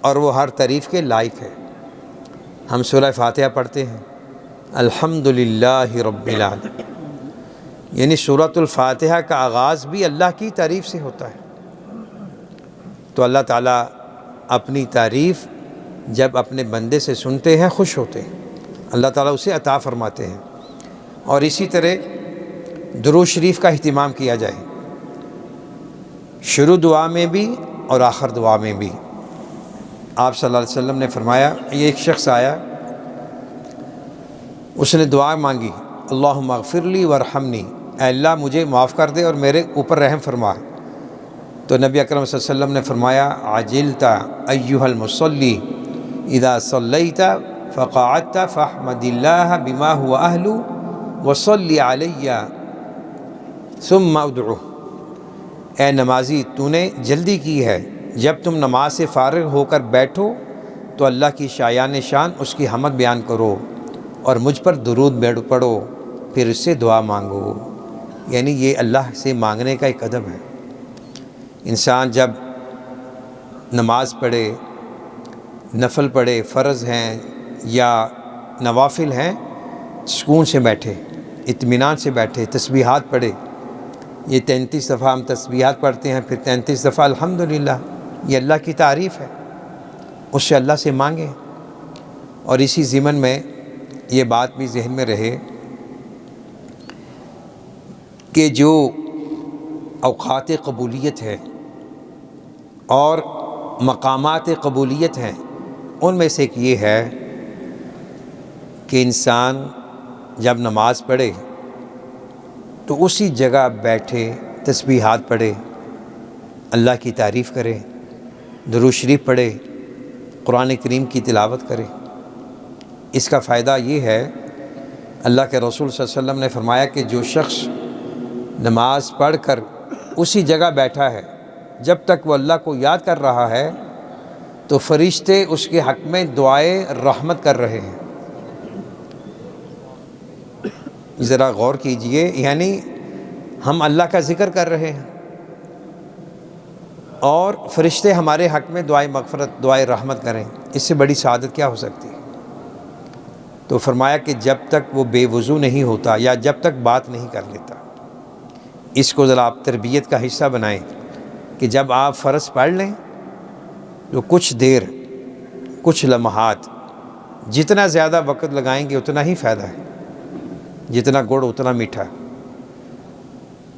اور وہ ہر تعریف کے لائق ہے۔ ہم سورہ فاتحہ پڑھتے ہیں الحمدللہ رب العالمین، یعنی سورۃ الفاتحہ کا آغاز بھی اللہ کی تعریف سے ہوتا ہے۔ تو اللہ تعالیٰ اپنی تعریف جب اپنے بندے سے سنتے ہیں خوش ہوتے ہیں، اللہ تعالیٰ اسے عطا فرماتے ہیں۔ اور اسی طرح درود شریف کا اہتمام کیا جائے، شروع دعا میں بھی اور آخر دعا میں بھی۔ آپ صلی اللہ علیہ وسلم نے فرمایا، یہ ایک شخص آیا، اس نے دعا مانگی اللہم اغفر لی وارحمنی، اے اللہ مجھے معاف کر دے اور میرے اوپر رحم فرما۔ تو نبی اکرم صلی اللہ علیہ وسلم نے فرمایا عجلت ایہا المصلی اذا صلیت فقعدت فاحمد اللہ بما هو اہل وصلی علی ثم ادعوہ۔ اے نمازی تو نے جلدی کی ہے، جب تم نماز سے فارغ ہو کر بیٹھو تو اللہ کی شایان شان اس کی حمد بیان کرو اور مجھ پر درود پڑھو، پھر اس سے دعا مانگو۔ یعنی یہ اللہ سے مانگنے کا ایک ادب ہے۔ انسان جب نماز پڑھے، نفل پڑھے، فرض ہیں یا نوافل ہیں، سکون سے بیٹھے، اطمینان سے بیٹھے، تسبیحات پڑھے۔ یہ 33 دفعہ ہم تسبیحات پڑھتے ہیں، پھر 33 دفعہ الحمدللہ، یہ اللہ کی تعریف ہے، اس سے اللہ سے مانگیں۔ اور اسی ضمن میں یہ بات بھی ذہن میں رہے کہ جو اوقات قبولیت ہے اور مقامات قبولیت ہیں، ان میں سے ایک یہ ہے کہ انسان جب نماز پڑھے تو اسی جگہ بیٹھے تسبیحات پڑھے، اللہ کی تعریف کرے، درود شریف پڑھے، قرآن کریم کی تلاوت کرے۔ اس کا فائدہ یہ ہے، اللہ کے رسول صلی اللہ علیہ وسلم نے فرمایا کہ جو شخص نماز پڑھ کر اسی جگہ بیٹھا ہے جب تک وہ اللہ کو یاد کر رہا ہے تو فرشتے اس کے حق میں دعائے رحمت کر رہے ہیں۔ ذرا غور کیجئے، یعنی ہم اللہ کا ذکر کر رہے ہیں اور فرشتے ہمارے حق میں دعائے مغفرت دعائے رحمت کریں، اس سے بڑی سعادت کیا ہو سکتی ہے؟ تو فرمایا کہ جب تک وہ بے وضو نہیں ہوتا یا جب تک بات نہیں کر لیتا، اس کو ذرا آپ تربیت کا حصہ بنائیں کہ جب آپ فرض پڑھ لیں تو کچھ دیر، کچھ لمحات، جتنا زیادہ وقت لگائیں گے اتنا ہی فائدہ ہے، جتنا گڑ اتنا میٹھا۔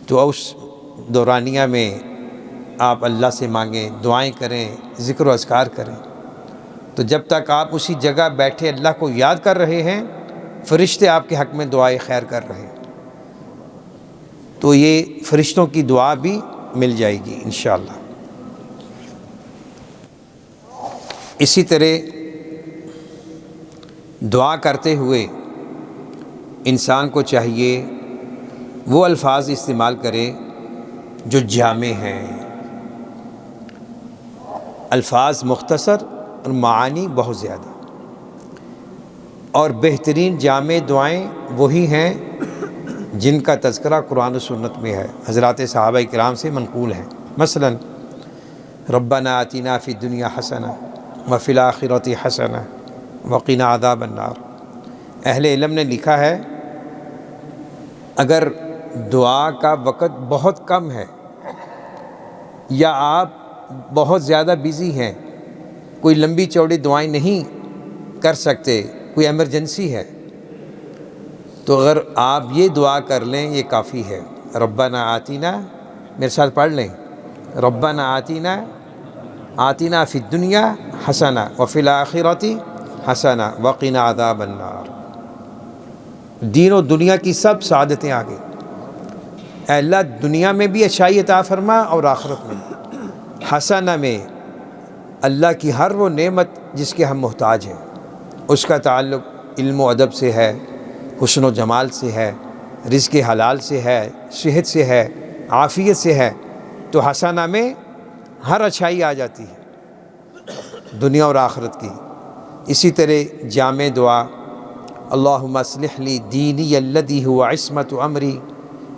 تو اس دورانیہ میں آپ اللہ سے مانگیں، دعائیں کریں، ذکر و اذکار کریں۔ تو جب تک آپ اسی جگہ بیٹھے اللہ کو یاد کر رہے ہیں، فرشتے آپ کے حق میں دعائے خیر کر رہے ہیں، تو یہ فرشتوں کی دعا بھی مل جائے گی انشاءاللہ۔ اسی طرح دعا کرتے ہوئے انسان کو چاہیے وہ الفاظ استعمال کرے جو جامع ہیں، الفاظ مختصر اور معانی بہت زیادہ۔ اور بہترین جامع دعائیں وہی ہیں جن کا تذکرہ قرآن و سنت میں ہے، حضرات صحابہ کرام سے منقول ہے۔ مثلا ربنا آتنا فی الدنیا حسنہ وفی الآخرۃ حسنہ وقنا عذاب النار۔ اہل علم نے لکھا ہے اگر دعا کا وقت بہت کم ہے یا آپ بہت زیادہ بیزی ہیں، کوئی لمبی چوڑی دعائیں نہیں کر سکتے، کوئی ایمرجنسی ہے، تو اگر آپ یہ دعا کر لیں یہ کافی ہے۔ ربنا آتینا، میرے ساتھ پڑھ لیں، ربنا آتینا فی الدنیا حسنہ وفی الآخرۃ حسنہ وقنا عذاب النار۔ دین و دنیا کی سب سعادتیں آگے، اے اللہ دنیا میں بھی اچھائی عطا فرما اور آخرت میں بھی۔ حسنہ میں اللہ کی ہر وہ نعمت جس کے ہم محتاج ہیں، اس کا تعلق علم و ادب سے ہے، حسن و جمال سے ہے، رزق حلال سے ہے، صحت سے ہے، عافیت سے ہے، تو حسنہ میں ہر اچھائی آ جاتی ہے دنیا اور آخرت کی۔ اسی طرح جامع دعا، اللہم اصلح لی دینی الذی هو عصمت امری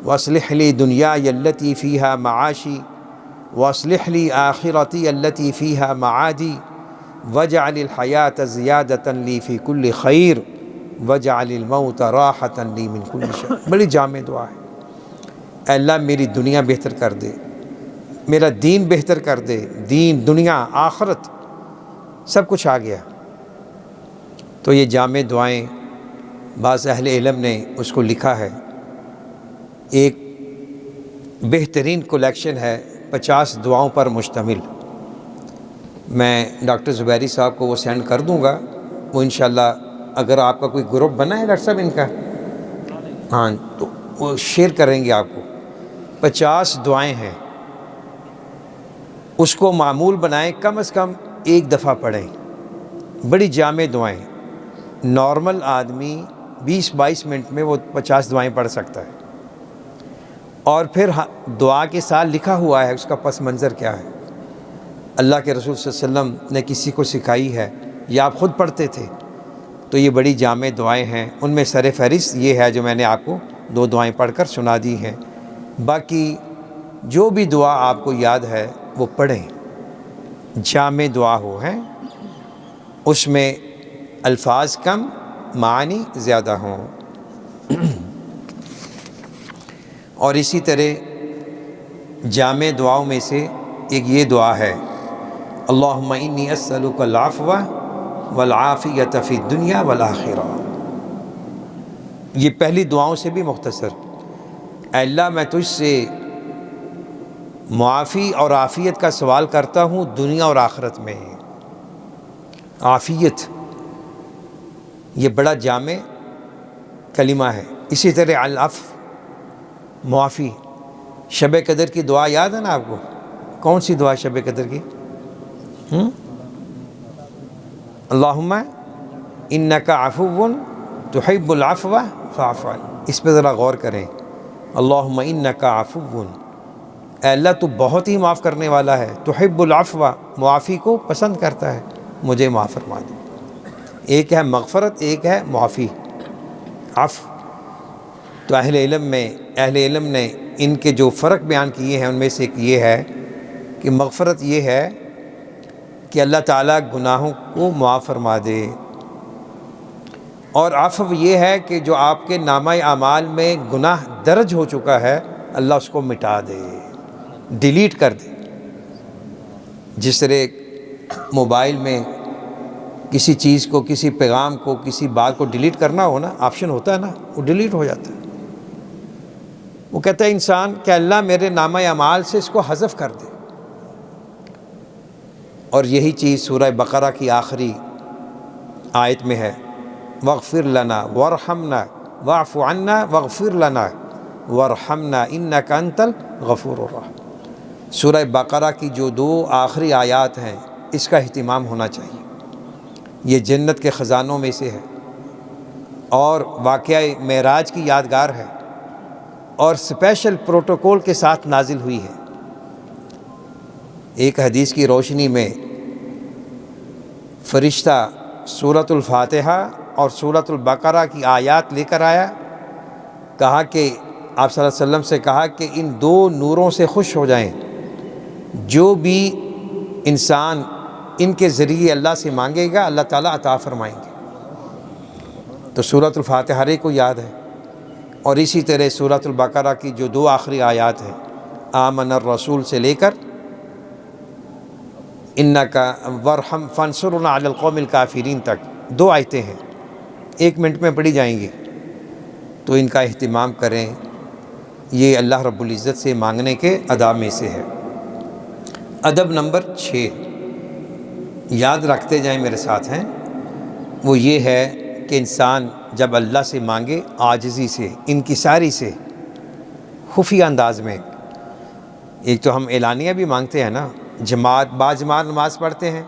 واصلح لی دنیای التی فیہا معاشی واصلح لی آخرتی التی فیہا معادی واجعل الحیاۃ زیادۃ لی فی کل خیر واجعل الموت راحۃ لی من کل شر۔ بڑی جامع دعا ہے۔ اے اللہ میری دنیا بہتر کر دے، میرا دین بہتر کر دے، دین دنیا آخرت سب کچھ آ گیا۔ تو یہ جامع دعائیں بعض اہل علم نے اس کو لکھا ہے، ایک بہترین کلیکشن ہے 50 دعاؤں پر مشتمل۔ میں ڈاکٹر زبیری صاحب کو وہ سینڈ کر دوں گا، وہ انشاءاللہ اگر آپ کا کوئی گروپ بنا ہے ڈاکٹر صاحب ان کا، ہاں تو وہ شیئر کریں گے آپ کو۔ 50 دعائیں ہیں، اس کو معمول بنائیں، کم از کم ایک دفعہ پڑھیں۔ بڑی جامع دعائیں، نارمل آدمی 20-22 منٹ میں وہ 50 دعائیں پڑھ سکتا ہے۔ اور پھر دعا کے ساتھ لکھا ہوا ہے اس کا پس منظر کیا ہے، اللہ کے رسول صلی اللہ علیہ وسلم نے کسی کو سکھائی ہے یا آپ خود پڑھتے تھے، تو یہ بڑی جامع دعائیں ہیں۔ ان میں سر فہرست یہ ہے جو میں نے آپ کو 2 دعائیں پڑھ کر سنا دی ہیں، باقی جو بھی دعا آپ کو یاد ہے وہ پڑھیں، جامع دعا ہو ہے، اس میں الفاظ کم معنی زیادہ ہوں۔ اور اسی طرح جامع دعاؤں میں سے ایک یہ دعا ہے، اللہم انی اسألک العفو والعافیۃ فی الدنیا والآخرہ۔ یہ پہلی دعاؤں سے بھی مختصر، اے اللہ میں تجھ سے معافی اور عافیت کا سوال کرتا ہوں دنیا اور آخرت میں۔ عافیت یہ بڑا جامع کلمہ ہے۔ اسی طرح العفو، معافی۔ شب قدر کی دعا یاد ہے نا آپ کو؟ کون سی دعا شب قدر کی؟ اللہم انک عفو تحب العفو فاعف عنی۔ اس پہ ذرا غور کریں، اللہم انک عفو، اے اللہ تو بہت ہی معاف کرنے والا ہے، تحب العفو، معافی کو پسند کرتا ہے، مجھے معاف فرما دے۔ ایک ہے مغفرت، ایک ہے معافی، عفو۔ تو اہل علم نے ان کے جو فرق بیان کیے ہیں ان میں سے ایک یہ ہے کہ مغفرت یہ ہے کہ اللہ تعالیٰ گناہوں کو معاف فرما دے، اور عفو یہ ہے کہ جو آپ کے نامہ اعمال میں گناہ درج ہو چکا ہے اللہ اس کو مٹا دے، ڈیلیٹ کر دے۔ جس طرح موبائل میں کسی چیز کو، کسی پیغام کو، کسی بات کو ڈیلیٹ کرنا ہو نا، آپشن ہوتا ہے نا، وہ ڈیلیٹ ہو جاتا ہے۔ وہ کہتا ہے انسان کہ اللہ میرے نامہ اعمال سے اس کو حذف کر دے، اور یہی چیز سورہ بقرہ کی آخری آیت میں ہے، واغفر لنا وارحمنا واعف عنا واغفر لنا وارحمنا انک انت الغفور الرحیم۔ سورہ بقرہ کی جو 2 آخری آیات ہیں اس کا اہتمام ہونا چاہیے، یہ جنت کے خزانوں میں سے ہے، اور واقعہ معراج کی یادگار ہے، اور اسپیشل پروٹوکول کے ساتھ نازل ہوئی ہے۔ ایک حدیث کی روشنی میں فرشتہ سورۃ الفاتحہ اور سورۃ البقرہ کی آیات لے کر آیا، کہا کہ آپ صلی اللہ علیہ وسلم سے کہا کہ ان 2 نوروں سے خوش ہو جائیں، جو بھی انسان ان کے ذریعے اللہ سے مانگے گا اللہ تعالیٰ عطا فرمائیں گے۔ تو سورۃ الفاتحہ ہر ایک کو یاد ہے، اور اسی طرح سورۃ البقرہ کی جو 2 آخری آیات ہیں، آمن الرسول سے لے کر انکا ورحم فانصرنا علی القوم الکافرین تک 2 آیتیں ہیں، 1 منٹ میں پڑھی جائیں گی، تو ان کا اہتمام کریں، یہ اللہ رب العزت سے مانگنے کے اداب میں سے ہے۔ ادب نمبر 6 یاد رکھتے جائیں، میرے ساتھ ہیں، وہ یہ ہے کہ انسان جب اللہ سے مانگے عاجزی سے، انکساری سے، خفیہ انداز میں۔ ایک تو ہم اعلانیہ بھی مانگتے ہیں نا، جماعت نماز پڑھتے ہیں،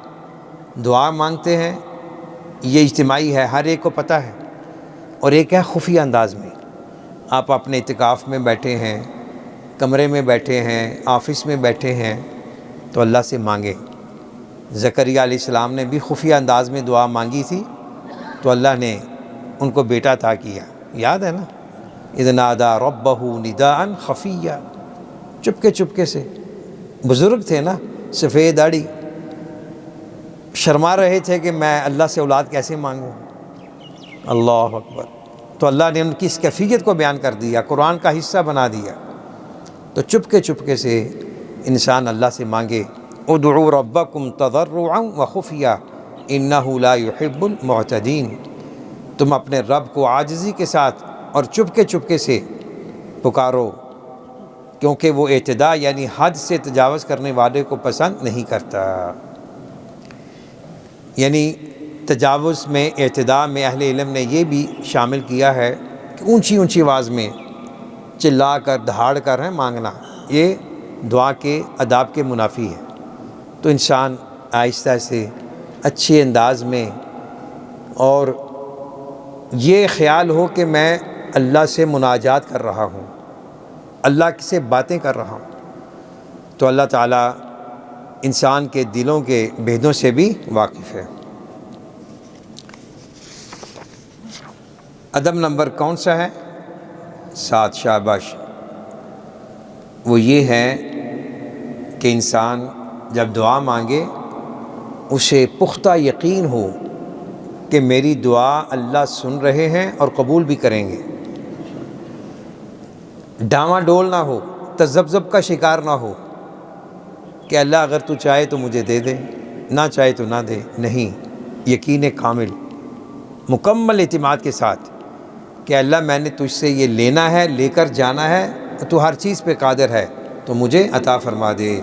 دعا مانگتے ہیں، یہ اجتماعی ہے، ہر ایک کو پتہ ہے، اور ایک ہے خفیہ انداز میں۔ آپ اپنے اعتکاف میں بیٹھے ہیں، کمرے میں بیٹھے ہیں، آفس میں بیٹھے ہیں، تو اللہ سے مانگیں۔ زکریا علیہ السلام نے بھی خفیہ انداز میں دعا مانگی تھی، تو اللہ نے ان کو بیٹا عطا کیا، یاد ہے نا، اذ نادى ربہ نداء خفیہ، چپکے سے۔ بزرگ تھے نا، سفید داڑھی، شرما رہے تھے کہ میں اللہ سے اولاد کیسے مانگوں، اللہ اکبر، تو اللہ نے ان کی اس کیفیت کو بیان کر دیا، قرآن کا حصہ بنا دیا۔ تو چپکے سے انسان اللہ سے مانگے، ادعوا ربکم تضرعا وخفیا انہ لا يحب المعتدین، تم اپنے رب کو عاجزی کے ساتھ اور چپکے سے پکارو، کیونکہ وہ اعتداء یعنی حد سے تجاوز کرنے والے کو پسند نہیں کرتا۔ یعنی تجاوز میں، اعتداء میں اہل علم نے یہ بھی شامل کیا ہے کہ اونچی آواز میں چلا کر دہاڑ کر مانگنا، یہ دعا کے اداب کے منافی ہے۔ تو انسان آہستہ سے، اچھے انداز میں، اور یہ خیال ہو کہ میں اللہ سے مناجات کر رہا ہوں، اللہ سے باتیں کر رہا ہوں، تو اللہ تعالیٰ انسان کے دلوں کے بھیدوں سے بھی واقف ہے۔ ادب نمبر کون سا ہے؟ 7، شاباش۔ وہ یہ ہے کہ انسان جب دعا مانگے اسے پختہ یقین ہو کہ میری دعا اللہ سن رہے ہیں اور قبول بھی کریں گے، ڈاواں ڈول نہ ہو، تذبذب کا شکار نہ ہو کہ اللہ اگر تو چاہے تو مجھے دے دے، نہ چاہے تو نہ دے، نہیں، یقین کامل، مکمل اعتماد کے ساتھ کہ اللہ میں نے تجھ سے یہ لینا ہے، لے کر جانا ہے، تو ہر چیز پہ قادر ہے، تو مجھے عطا فرما دے۔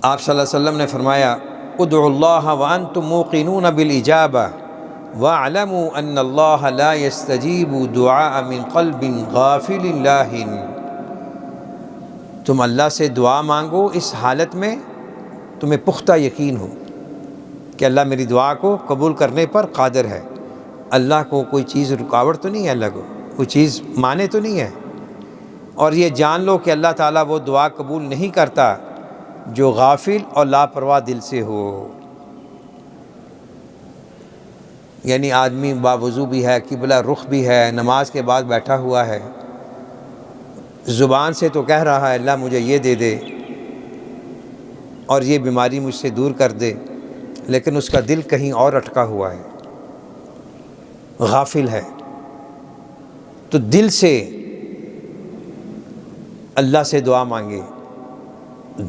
آپ صلی اللہ علیہ وسلم نے فرمایا، ادعوا اللہ وانتم موقنون بالاجابہ واعلموا ان اللہ لا يستجیب دعاء من قلب غافل لاہ۔ تم اللہ سے دعا مانگو اس حالت میں تمہیں پختہ یقین ہو کہ اللہ میری دعا کو قبول کرنے پر قادر ہے، اللہ کو کوئی چیز رکاوٹ تو نہیں ہے، اللہ کو کوئی چیز مانے تو نہیں ہے، اور یہ جان لو کہ اللہ تعالیٰ وہ دعا قبول نہیں کرتا جو غافل اور لاپرواہ دل سے ہو۔ یعنی آدمی باوضو بھی ہے، قبلہ رخ بھی ہے، نماز کے بعد بیٹھا ہوا ہے، زبان سے تو کہہ رہا ہے اللہ مجھے یہ دے دے اور یہ بیماری مجھ سے دور کر دے، لیکن اس کا دل کہیں اور اٹکا ہوا ہے، غافل ہے۔ تو دل سے اللہ سے دعا مانگے،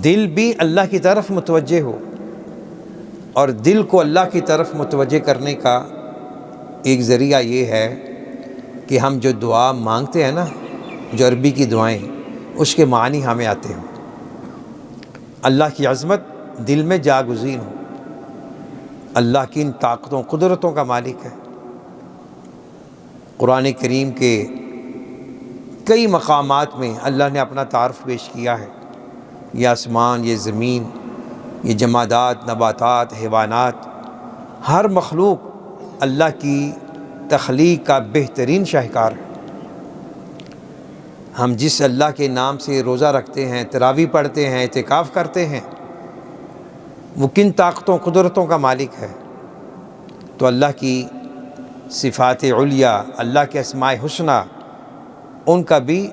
دل بھی اللہ کی طرف متوجہ ہو، اور دل کو اللہ کی طرف متوجہ کرنے کا ایک ذریعہ یہ ہے کہ ہم جو دعا مانگتے ہیں نا، جو عربی کی دعائیں، اس کے معنی ہمیں آتے ہوں، اللہ کی عظمت دل میں جاگزین ہو، اللہ کی ان طاقتوں قدرتوں کا مالک ہے۔ قرآن کریم کے کئی مقامات میں اللہ نے اپنا تعارف پیش کیا ہے، یہ آسمان، یہ زمین، یہ جمادات، نباتات، حیوانات، ہر مخلوق اللہ کی تخلیق کا بہترین شاہکار ہے۔ ہم جس اللہ کے نام سے روزہ رکھتے ہیں، تراویح پڑھتے ہیں، اعتکاف کرتے ہیں، وہ کن طاقتوں قدرتوں کا مالک ہے۔ تو اللہ کی صفات علیہ، اللہ کے اسماء حسنی، ان کا بھی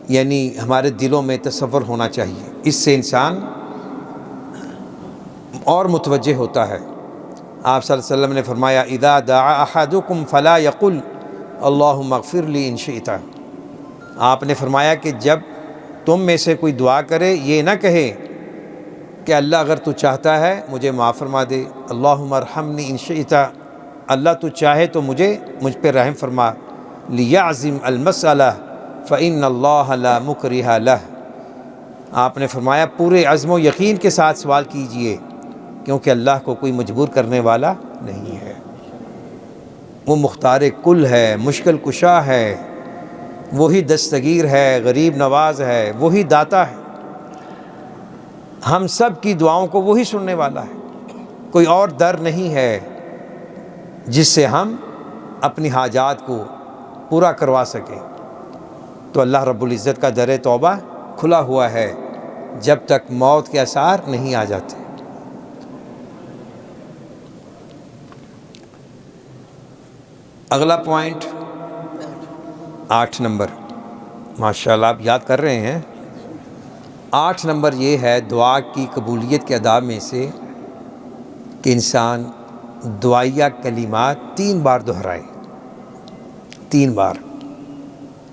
یعنی ہمارے دلوں میں تصور ہونا چاہیے، اس سے انسان اور متوجہ ہوتا ہے۔ آپ صلی اللہ علیہ وسلم نے فرمایا، اذا دعا احدکم فلا یقل اللہم اغفر لی ان شئت۔ آپ نے فرمایا کہ جب تم میں سے کوئی دعا کرے یہ نہ کہے کہ اللہ اگر تو چاہتا ہے مجھے معاف فرما دے، اللہم ارحمنی ان شئت، اللہ تو چاہے تو مجھ پہ رحم فرما، لیعزم المسئلہ فإن اللہ لا مکرہ لہ، آپ نے فرمایا پورے عزم و یقین کے ساتھ سوال کیجئے، کیونکہ اللہ کو کوئی مجبور کرنے والا نہیں ہے، وہ مختار کل ہے، مشکل کشا ہے، وہی دستگیر ہے، غریب نواز ہے، وہی داتا ہے، ہم سب کی دعاؤں کو وہی سننے والا ہے، کوئی اور در نہیں ہے جس سے ہم اپنی حاجات کو پورا کروا سکیں۔ تو اللہ رب العزت کا در توبہ کھلا ہوا ہے جب تک موت کے آثار نہیں آ جاتے۔ اگلا پوائنٹ 8 نمبر، ماشاءاللہ آپ یاد کر رہے ہیں۔ 8 نمبر یہ ہے دعا کی قبولیت کے آداب میں سے کہ انسان دعائیہ کلمات 3 بار دہرائے، 3 بار،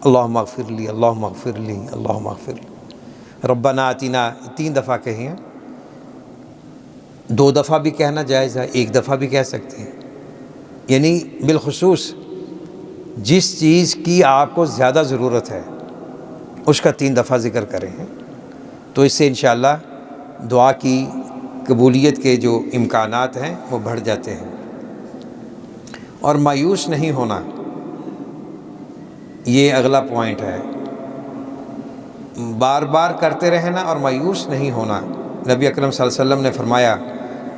اللہم اغفر لی، اللہم اغفر لی، اللہم اغفر لی، ربنا آتنا 3 دفعہ کہیں، 2 دفعہ بھی کہنا جائز ہے، 1 دفعہ بھی کہہ سکتے ہیں، یعنی بالخصوص جس چیز کی آپ کو زیادہ ضرورت ہے اس کا 3 دفعہ ذکر کریں، تو اس سے انشاءاللہ دعا کی قبولیت کے جو امکانات ہیں وہ بڑھ جاتے ہیں۔ اور مایوس نہیں ہونا، یہ اگلا پوائنٹ ہے، بار بار کرتے رہنا اور مایوس نہیں ہونا۔ نبی اکرم صلی اللہ علیہ وسلم نے فرمایا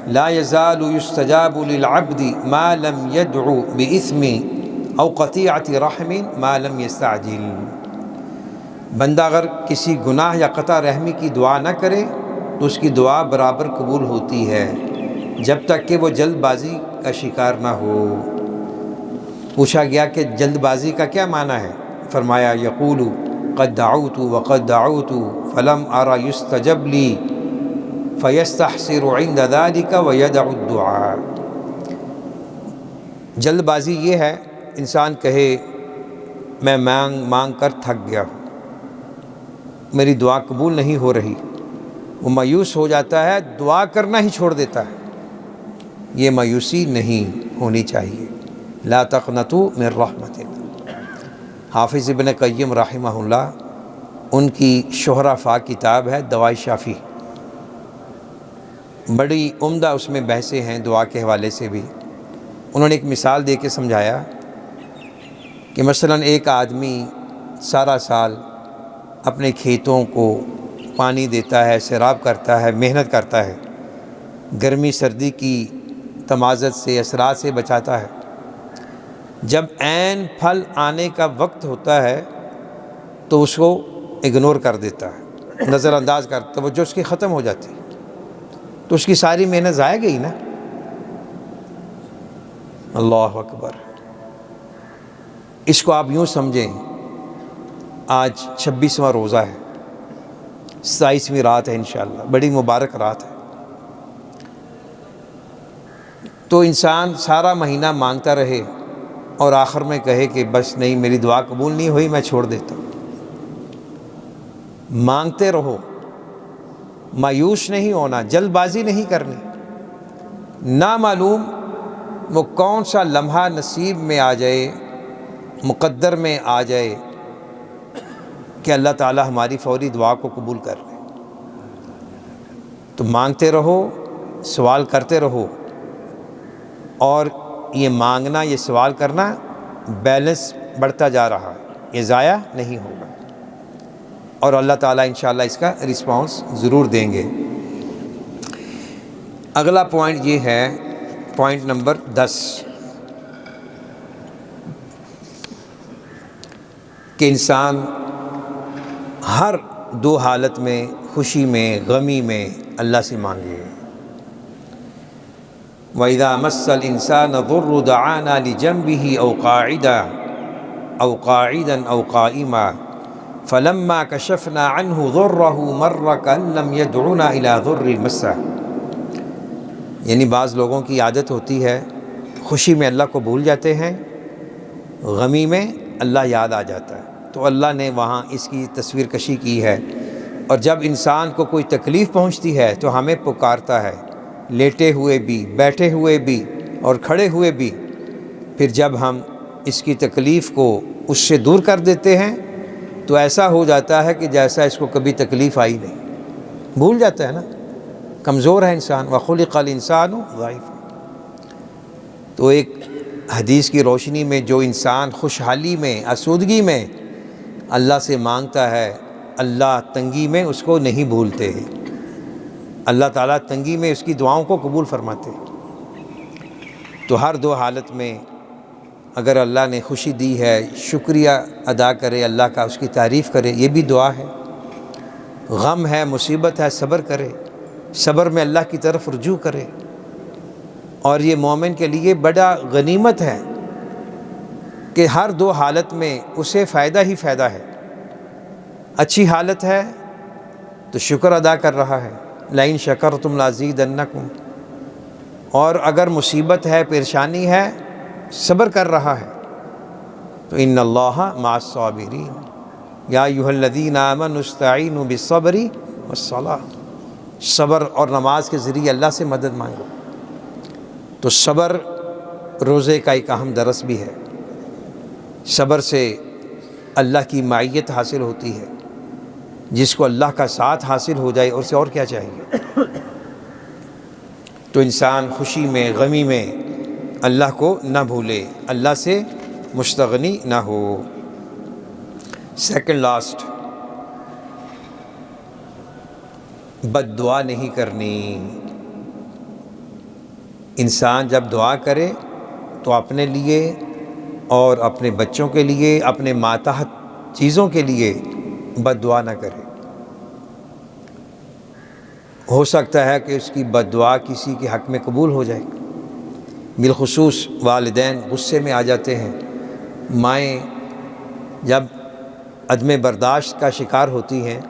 لا یزال یستجاب للعبد ما لم يدعو بإثم او قطیعۃ رحم ما لم یستعجل، بندہ اگر کسی گناہ یا قطع رحمی کی دعا نہ کرے تو اس کی دعا برابر قبول ہوتی ہے جب تک کہ وہ جلد بازی کا شکار نہ ہو۔ پوچھا گیا کہ جلد بازی کا کیا معنی ہے؟ فرمایا یقول قد دعوت وقد دعوت فلم ارى یستجب لی فیستحسر عند ذلك ویدع الدعاء۔ جلد بازی یہ ہے انسان کہے میں مانگ کر تھک گیا ہوں، میری دعا قبول نہیں ہو رہی، وہ مایوس ہو جاتا ہے، دعا کرنا ہی چھوڑ دیتا ہے۔ یہ مایوسی نہیں ہونی چاہیے، لا تقنطوا من رحمت اللہ۔ حافظ ابن قیم رحمہ اللہ، ان کی شہرافا کتاب ہے دوائی شافی، بڑی عمدہ اس میں بحثیں ہیں دعا کے حوالے سے بھی۔ انہوں نے ایک مثال دے کے سمجھایا کہ مثلا ایک آدمی سارا سال اپنے کھیتوں کو پانی دیتا ہے، سیراب کرتا ہے، محنت کرتا ہے، گرمی سردی کی تمازت سے، اثرات سے بچاتا ہے، جب عین پھل آنے کا وقت ہوتا ہے تو اس کو اگنور کر دیتا ہے، نظر انداز کرتا ہے، توجہ اس کی ختم ہو جاتی ہے، تو اس کی ساری محنت ضائع گئی نا۔ اللہ اکبر۔ اس کو آپ یوں سمجھیں، آج 26واں روزہ ہے، 27ویں رات ہے انشاءاللہ، بڑی مبارک رات ہے، تو انسان سارا مہینہ مانگتا رہے اور آخر میں کہے کہ بس نہیں، میری دعا قبول نہیں ہوئی، میں چھوڑ دیتا ہوں۔ مانگتے رہو، مایوس نہیں ہونا، جلد بازی نہیں کرنی۔ نامعلوم وہ کون سا لمحہ نصیب میں آ جائے، مقدر میں آ جائے کہ اللہ تعالی ہماری فوری دعا کو قبول کر لے۔ تو مانگتے رہو، سوال کرتے رہو، اور یہ مانگنا، یہ سوال کرنا بیلنس بڑھتا جا رہا ہے، یہ ضائع نہیں ہوگا، اور اللہ تعالیٰ انشاءاللہ اس کا رسپانس ضرور دیں گے۔ اگلا پوائنٹ یہ ہے، پوائنٹ نمبر 10، کہ انسان ہر 2 حالت میں، خوشی میں، غمی میں اللہ سے مانگے۔ وَإِذَا مَسَّ الْإِنسَانَ الضُّرُّ دَعَانَا لِجَنبِهِ أَوْ قَاعِدًا أَوْ قَائِمًا فَلَمَّا كَشَفْنَا عَنْهُ ضُرَّهُ مَرَّ كَأَن لَّمْ يَدْعُنَا إِلَى ضُرٍّ مَسَّهُ۔ یعنی بعض لوگوں کی عادت ہوتی ہے خوشی میں اللہ کو بھول جاتے ہیں، غمی میں اللہ یاد آ جاتا ہے، تو اللہ نے وہاں اس کی تصویر کشی کی ہے اور جب انسان کو کوئی تکلیف پہنچتی ہے تو ہمیں پکارتا ہے، لیٹے ہوئے بھی، بیٹھے ہوئے بھی اور کھڑے ہوئے بھی۔ پھر جب ہم اس کی تکلیف کو اس سے دور کر دیتے ہیں تو ایسا ہو جاتا ہے کہ جیسا اس کو کبھی تکلیف آئی نہیں، بھول جاتا ہے نا، کمزور ہے انسان، وَخُلِقَ الْإِنسَانُ ضَعِيفًا۔ تو ایک حدیث کی روشنی میں جو انسان خوشحالی میں، آسودگی میں اللہ سے مانگتا ہے، اللہ تنگی میں اس کو نہیں بھولتے ہیں، اللہ تعالیٰ تنگی میں اس کی دعاؤں کو قبول فرماتے۔ تو ہر دو حالت میں اگر اللہ نے خوشی دی ہے، شکریہ ادا کرے اللہ کا، اس کی تعریف کرے، یہ بھی دعا ہے۔ غم ہے، مصیبت ہے، صبر کرے، صبر میں اللہ کی طرف رجوع کرے۔ اور یہ مومن کے لیے بڑا غنیمت ہے کہ ہر دو حالت میں اسے فائدہ ہی فائدہ ہے۔ اچھی حالت ہے تو شکر ادا کر رہا ہے، لئن شکرتم لازیدنکم، اور اگر مصیبت ہے، پریشانی ہے، صبر کر رہا ہے تو ان اللہ مع الصابرین، یا ایھا الذین آمنوا استعینوا بالصبر والصلاۃ، صبر اور نماز کے ذریعے اللہ سے مدد مانگو۔ تو صبر روزے کا ایک اہم درس بھی ہے۔ صبر سے اللہ کی معیت حاصل ہوتی ہے، جس کو اللہ کا ساتھ حاصل ہو جائے اور سے اور کیا چاہیے۔ تو انسان خوشی میں، غمی میں اللہ کو نہ بھولے، اللہ سے مستغنی نہ ہو۔ سیکنڈ لاسٹ، بد دعا نہیں کرنی۔ انسان جب دعا کرے تو اپنے لیے اور اپنے بچوں کے لیے، اپنے ماتحت چیزوں کے لیے بد دعا نہ کرے۔ ہو سکتا ہے کہ اس کی بد دعا کسی کے حق میں قبول ہو جائے۔ بالخصوص والدین غصے میں آ جاتے ہیں، مائیں جب عدم برداشت کا شکار ہوتی ہیں،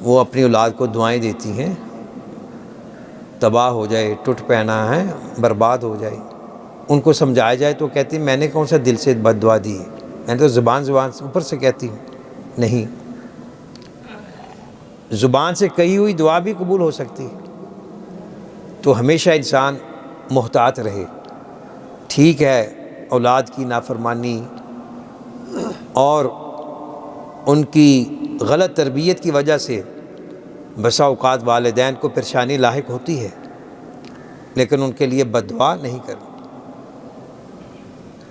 وہ اپنی اولاد کو دعائیں دیتی ہیں، تباہ ہو جائے، ٹوٹ پینا ہے، برباد ہو جائے۔ ان کو سمجھایا جائے تو کہتی میں نے کون سا دل سے بد دعا دی ہے، میں تو زبان سے اوپر سے کہتی ہوں۔ نہیں، زبان سے کہی ہوئی دعا بھی قبول ہو سکتی ہے۔ تو ہمیشہ انسان محتاط رہے۔ ٹھیک ہے، اولاد کی نافرمانی اور ان کی غلط تربیت کی وجہ سے بسا اوقات والدین کو پریشانی لاحق ہوتی ہے، لیکن ان کے لیے بد دعا نہیں کرنی۔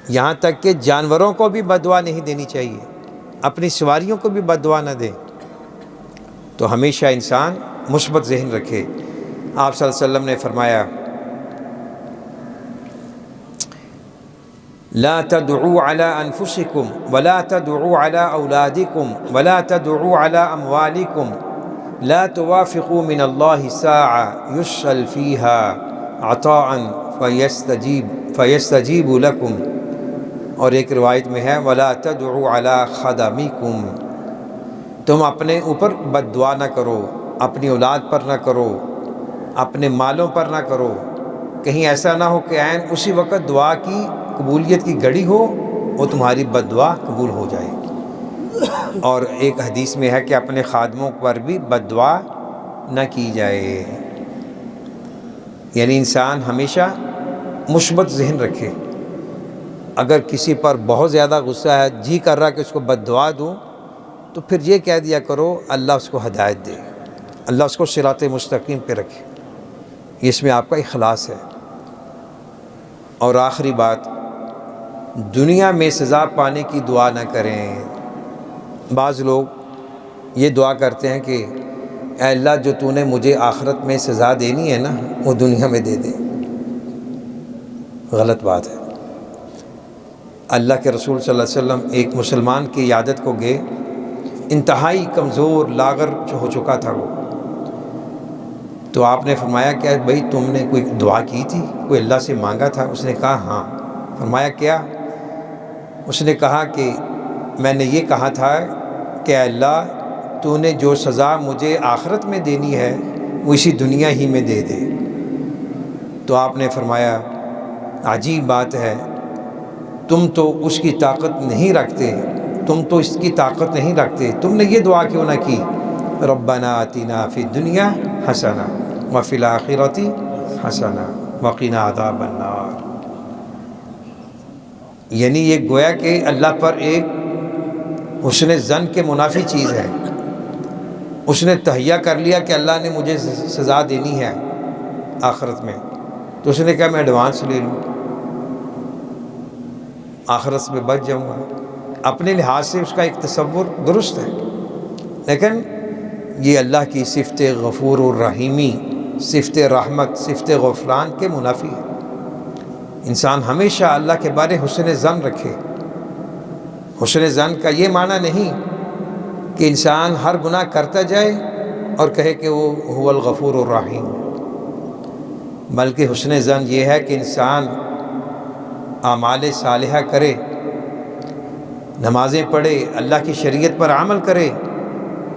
یہاں تک کہ جانوروں کو بھی بد دعا نہیں دینی چاہیے، اپنی سواریوں کو بھی بد دعا نہ دیں۔ تو ہمیشہ انسان مثبت ذہن رکھے۔ آپ صلی اللہ علیہ وسلم نے فرمایا، لا تدعوا على انفسكم ولا تدعوا على اولادكم ولا تدعوا على اموالكم لا توافقوا من الله ساعة يسأل فيها عطاء فيستجيب لكم، اور ایک روایت میں ہے ولا تدعوا على خدمكم، تم اپنے اوپر بد دعا نہ کرو، اپنی اولاد پر نہ کرو، اپنے مالوں پر نہ کرو، کہیں ایسا نہ ہو کہ عین اسی وقت دعا کی قبولیت کی گھڑی ہو وہ تمہاری بد دعا قبول ہو جائے۔ اور ایک حدیث میں ہے کہ اپنے خادموں پر بھی بد دعا نہ کی جائے۔ یعنی انسان ہمیشہ مثبت ذہن رکھے۔ اگر کسی پر بہت زیادہ غصہ ہے، جی کر رہا کہ اس کو بد دعا دوں، تو پھر یہ کہہ دیا کرو اللہ اس کو ہدایت دے، اللہ اس کو صراط مستقیم پہ رکھے، اس میں آپ کا اخلاص ہے۔ اور آخری بات، دنیا میں سزا پانے کی دعا نہ کریں۔ بعض لوگ یہ دعا کرتے ہیں کہ اے اللہ جو تو نے مجھے آخرت میں سزا دینی ہے نا وہ دنیا میں دے دے۔ غلط بات ہے۔ اللہ کے رسول صلی اللہ علیہ وسلم ایک مسلمان کی عیادت کو گئے، انتہائی کمزور لاغر جو ہو چکا تھا وہ، تو آپ نے فرمایا کہ بھائی تم نے کوئی دعا کی تھی، کوئی اللہ سے مانگا تھا؟ اس نے کہا ہاں۔ فرمایا کیا؟ اس نے کہا کہ میں نے یہ کہا تھا کہ اے اللہ تو نے جو سزا مجھے آخرت میں دینی ہے وہ اسی دنیا ہی میں دے دے۔ تو آپ نے فرمایا عجیب بات ہے، تم تو اس کی طاقت نہیں رکھتے، تم تو اس کی طاقت نہیں رکھتے، تم نے یہ دعا کیوں نہ کی؟ ربنا آتنا فی الدنیا حسنہ وفی الآخرۃ حسنہ وقنا عذاب النار۔ یعنی یہ گویا کہ اللہ پر ایک حسن ظن کے منافی چیز ہے۔ اس نے تہیہ کر لیا کہ اللہ نے مجھے سزا دینی ہے آخرت میں، تو اس نے کہا میں ایڈوانس لے لوں، آخرت میں بچ جاؤں گا۔ اپنے لحاظ سے اس کا ایک تصور درست ہے، لیکن یہ اللہ کی صفت غفور الرحیمی، صفت رحمت، صفت غفران کے منافی ہے۔ انسان ہمیشہ اللہ کے بارے حسن ظن رکھے۔ حسن ظن کا یہ معنی نہیں کہ انسان ہر گناہ کرتا جائے اور کہے کہ وہ هو الغفور الرحیم، بلکہ حسن ظن یہ ہے کہ انسان اعمال صالحہ کرے، نمازیں پڑھے، اللہ کی شریعت پر عمل کرے،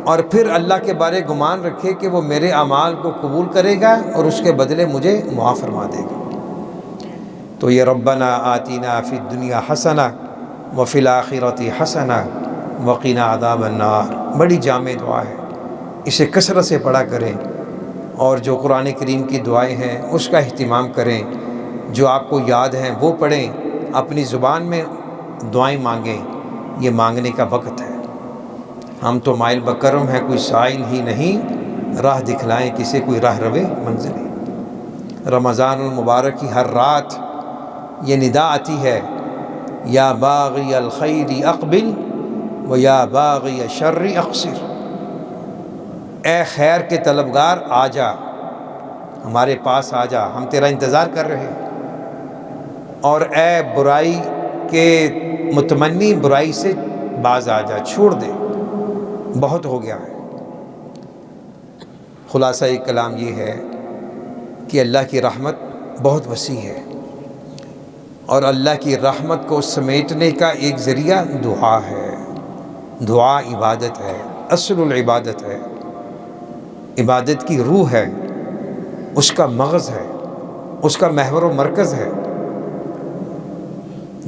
اور پھر اللہ کے بارے گمان رکھے کہ وہ میرے اعمال کو قبول کرے گا اور اس کے بدلے مجھے معاف فرما دے گا۔ تو یہ ربنا آتنا فی الدنیا حسنہ وفی الآخرۃ حسنہ وقنا عذاب النار بڑی جامع دعا ہے، اسے کثرت سے پڑھا کریں، اور جو قرآن کریم کی دعائیں ہیں اس کا اہتمام کریں، جو آپ کو یاد ہیں وہ پڑھیں، اپنی زبان میں دعائیں مانگیں۔ یہ مانگنے کا وقت ہے۔ ہم تو مائل بکرم ہیں، کوئی سائل ہی نہیں، راہ دکھلائیں کسے کوئی راہ روے منزلیں۔ رمضان المبارک کی ہر رات یہ ندا آتی ہے، یا باغی الخیر اقبل و یا باغی الشر اقصر۔ اے خیر کے طلبگار آ جا، ہمارے پاس آ جا، ہم تیرا انتظار کر رہے ہیں، اور اے برائی کے متمنی برائی سے باز آ جا، چھوڑ دے، بہت ہو گیا ہے۔ خلاصہ کلام یہ ہے کہ اللہ کی رحمت بہت وسیع ہے، اور اللہ کی رحمت کو سمیٹنے کا ایک ذریعہ دعا ہے۔ دعا عبادت ہے، اصل العبادت ہے، عبادت کی روح ہے، اس کا مغز ہے، اس کا محور و مرکز ہے۔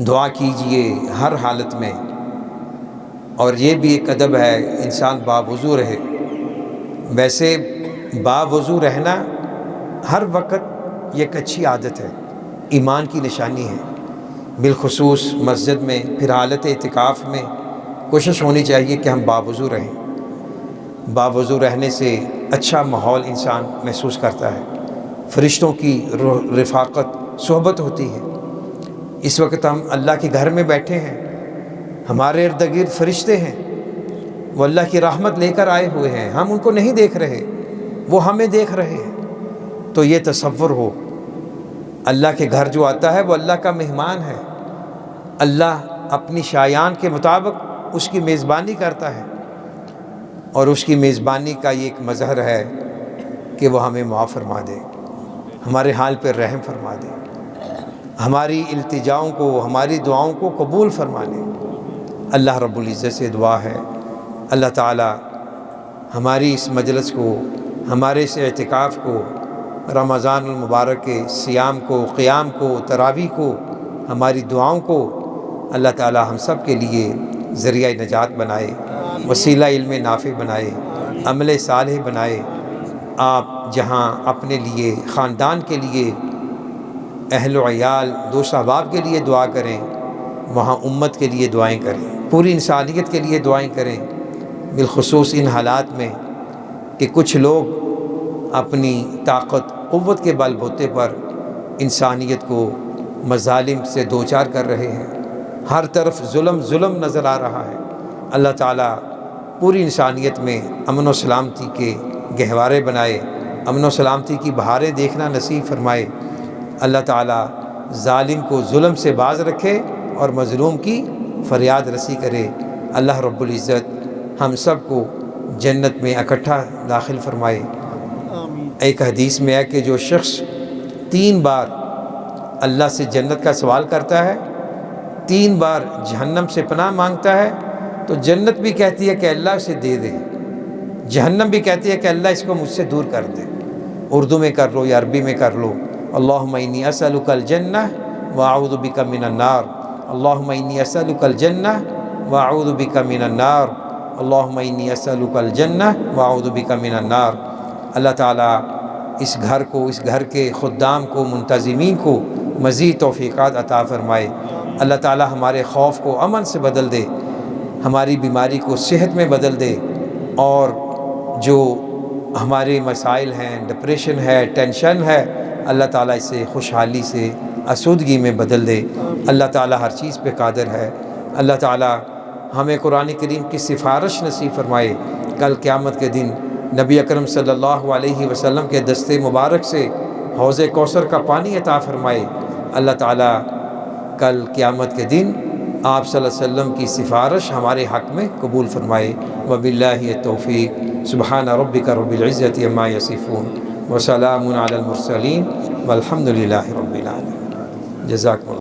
دعا کیجئے ہر حالت میں، اور یہ بھی ایک ادب ہے انسان باوضو رہے۔ ویسے باوضو رہنا ہر وقت یہ ایک اچھی عادت ہے، ایمان کی نشانی ہے، بالخصوص مسجد میں، پھر حالت اعتکاف میں کوشش ہونی چاہیے کہ ہم باوضو رہیں۔ باوضو رہنے سے اچھا ماحول انسان محسوس کرتا ہے، فرشتوں کی رفاقت، صحبت ہوتی ہے۔ اس وقت ہم اللہ کے گھر میں بیٹھے ہیں، ہمارے ارد گرد فرشتے ہیں، وہ اللہ کی رحمت لے کر آئے ہوئے ہیں، ہم ان کو نہیں دیکھ رہے، وہ ہمیں دیکھ رہے ہیں۔ تو یہ تصور ہو، اللہ کے گھر جو آتا ہے وہ اللہ کا مہمان ہے، اللہ اپنی شایان کے مطابق اس کی میزبانی کرتا ہے، اور اس کی میزبانی کا یہ ایک مظہر ہے کہ وہ ہمیں معاف فرما دے، ہمارے حال پر رحم فرما دے، ہماری التجاؤں کو، ہماری دعاؤں کو قبول فرما لے۔ اللہ رب العزت سے دعا ہے اللہ تعالی ہماری اس مجلس کو، ہمارے اس اعتکاف کو، رمضان المبارک کے صیام کو، قیام کو، تراویح کو، ہماری دعاؤں کو اللہ تعالی ہم سب کے لیے ذریعہ نجات بنائے، وسیلہ علم نافع بنائے، عمل صالح بنائے۔ آپ جہاں اپنے لیے، خاندان کے لیے، اہل و عیال، دوست احباب کے لیے دعا کریں، وہاں امت کے لیے دعائیں کریں، پوری انسانیت کے لیے دعائیں کریں، بالخصوص ان حالات میں کہ کچھ لوگ اپنی طاقت، قوت کے بل بوتے پر انسانیت کو مظالم سے دوچار کر رہے ہیں، ہر طرف ظلم نظر آ رہا ہے۔ اللہ تعالیٰ پوری انسانیت میں امن و سلامتی کے گہوارے بنائے، امن و سلامتی کی بہاریں دیکھنا نصیب فرمائے۔ اللہ تعالیٰ ظالم کو ظلم سے باز رکھے اور مظلوم کی فریاد رسی کرے۔ اللہ رب العزت ہم سب کو جنت میں اکٹھا داخل فرمائے۔ ایک حدیث میں ہے کہ جو شخص 3 بار اللہ سے جنت کا سوال کرتا ہے، 3 بار جہنم سے پناہ مانگتا ہے، تو جنت بھی کہتی ہے کہ اللہ اسے دے دے، جہنم بھی کہتی ہے کہ اللہ اس کو مجھ سے دور کر دے۔ اردو میں کر لو یا عربی میں کر لو، اللہم انی اسألک الجنہ واعوذ بک من النار، اللہم انی اسألک الجنہ واعوذ بک من النار، اللہم انی اسألک الجنہ واعوذ بک من النار۔ اللہ تعالیٰ اس گھر کو، اس گھر کے خدام کو، منتظمین کو مزید توفیقات عطا فرمائے۔ اللہ تعالیٰ ہمارے خوف کو امن سے بدل دے، ہماری بیماری کو صحت میں بدل دے، اور جو ہمارے مسائل ہیں، ڈپریشن ہے، ٹینشن ہے، اللہ تعالیٰ اسے خوشحالی سے، آسودگی میں بدل دے۔ اللہ تعالیٰ ہر چیز پہ قادر ہے۔ اللہ تعالیٰ ہمیں قرآن کریم کی سفارش نصیب فرمائے۔ کل قیامت کے دن نبی اکرم صلی اللہ علیہ وسلم کے دستے مبارک سے حوض کوثر کا پانی عطا فرمائے۔ اللہ تعالیٰ کل قیامت کے دن آپ صلی اللہ علیہ وسلم کی سفارش ہمارے حق میں قبول فرمائے۔ وباللہ التوفیق۔ سبحان ربک رب العزت عما یصفون وسلام علی المرسلین والحمد للہ رب العالمین۔ جزاکم اللہ۔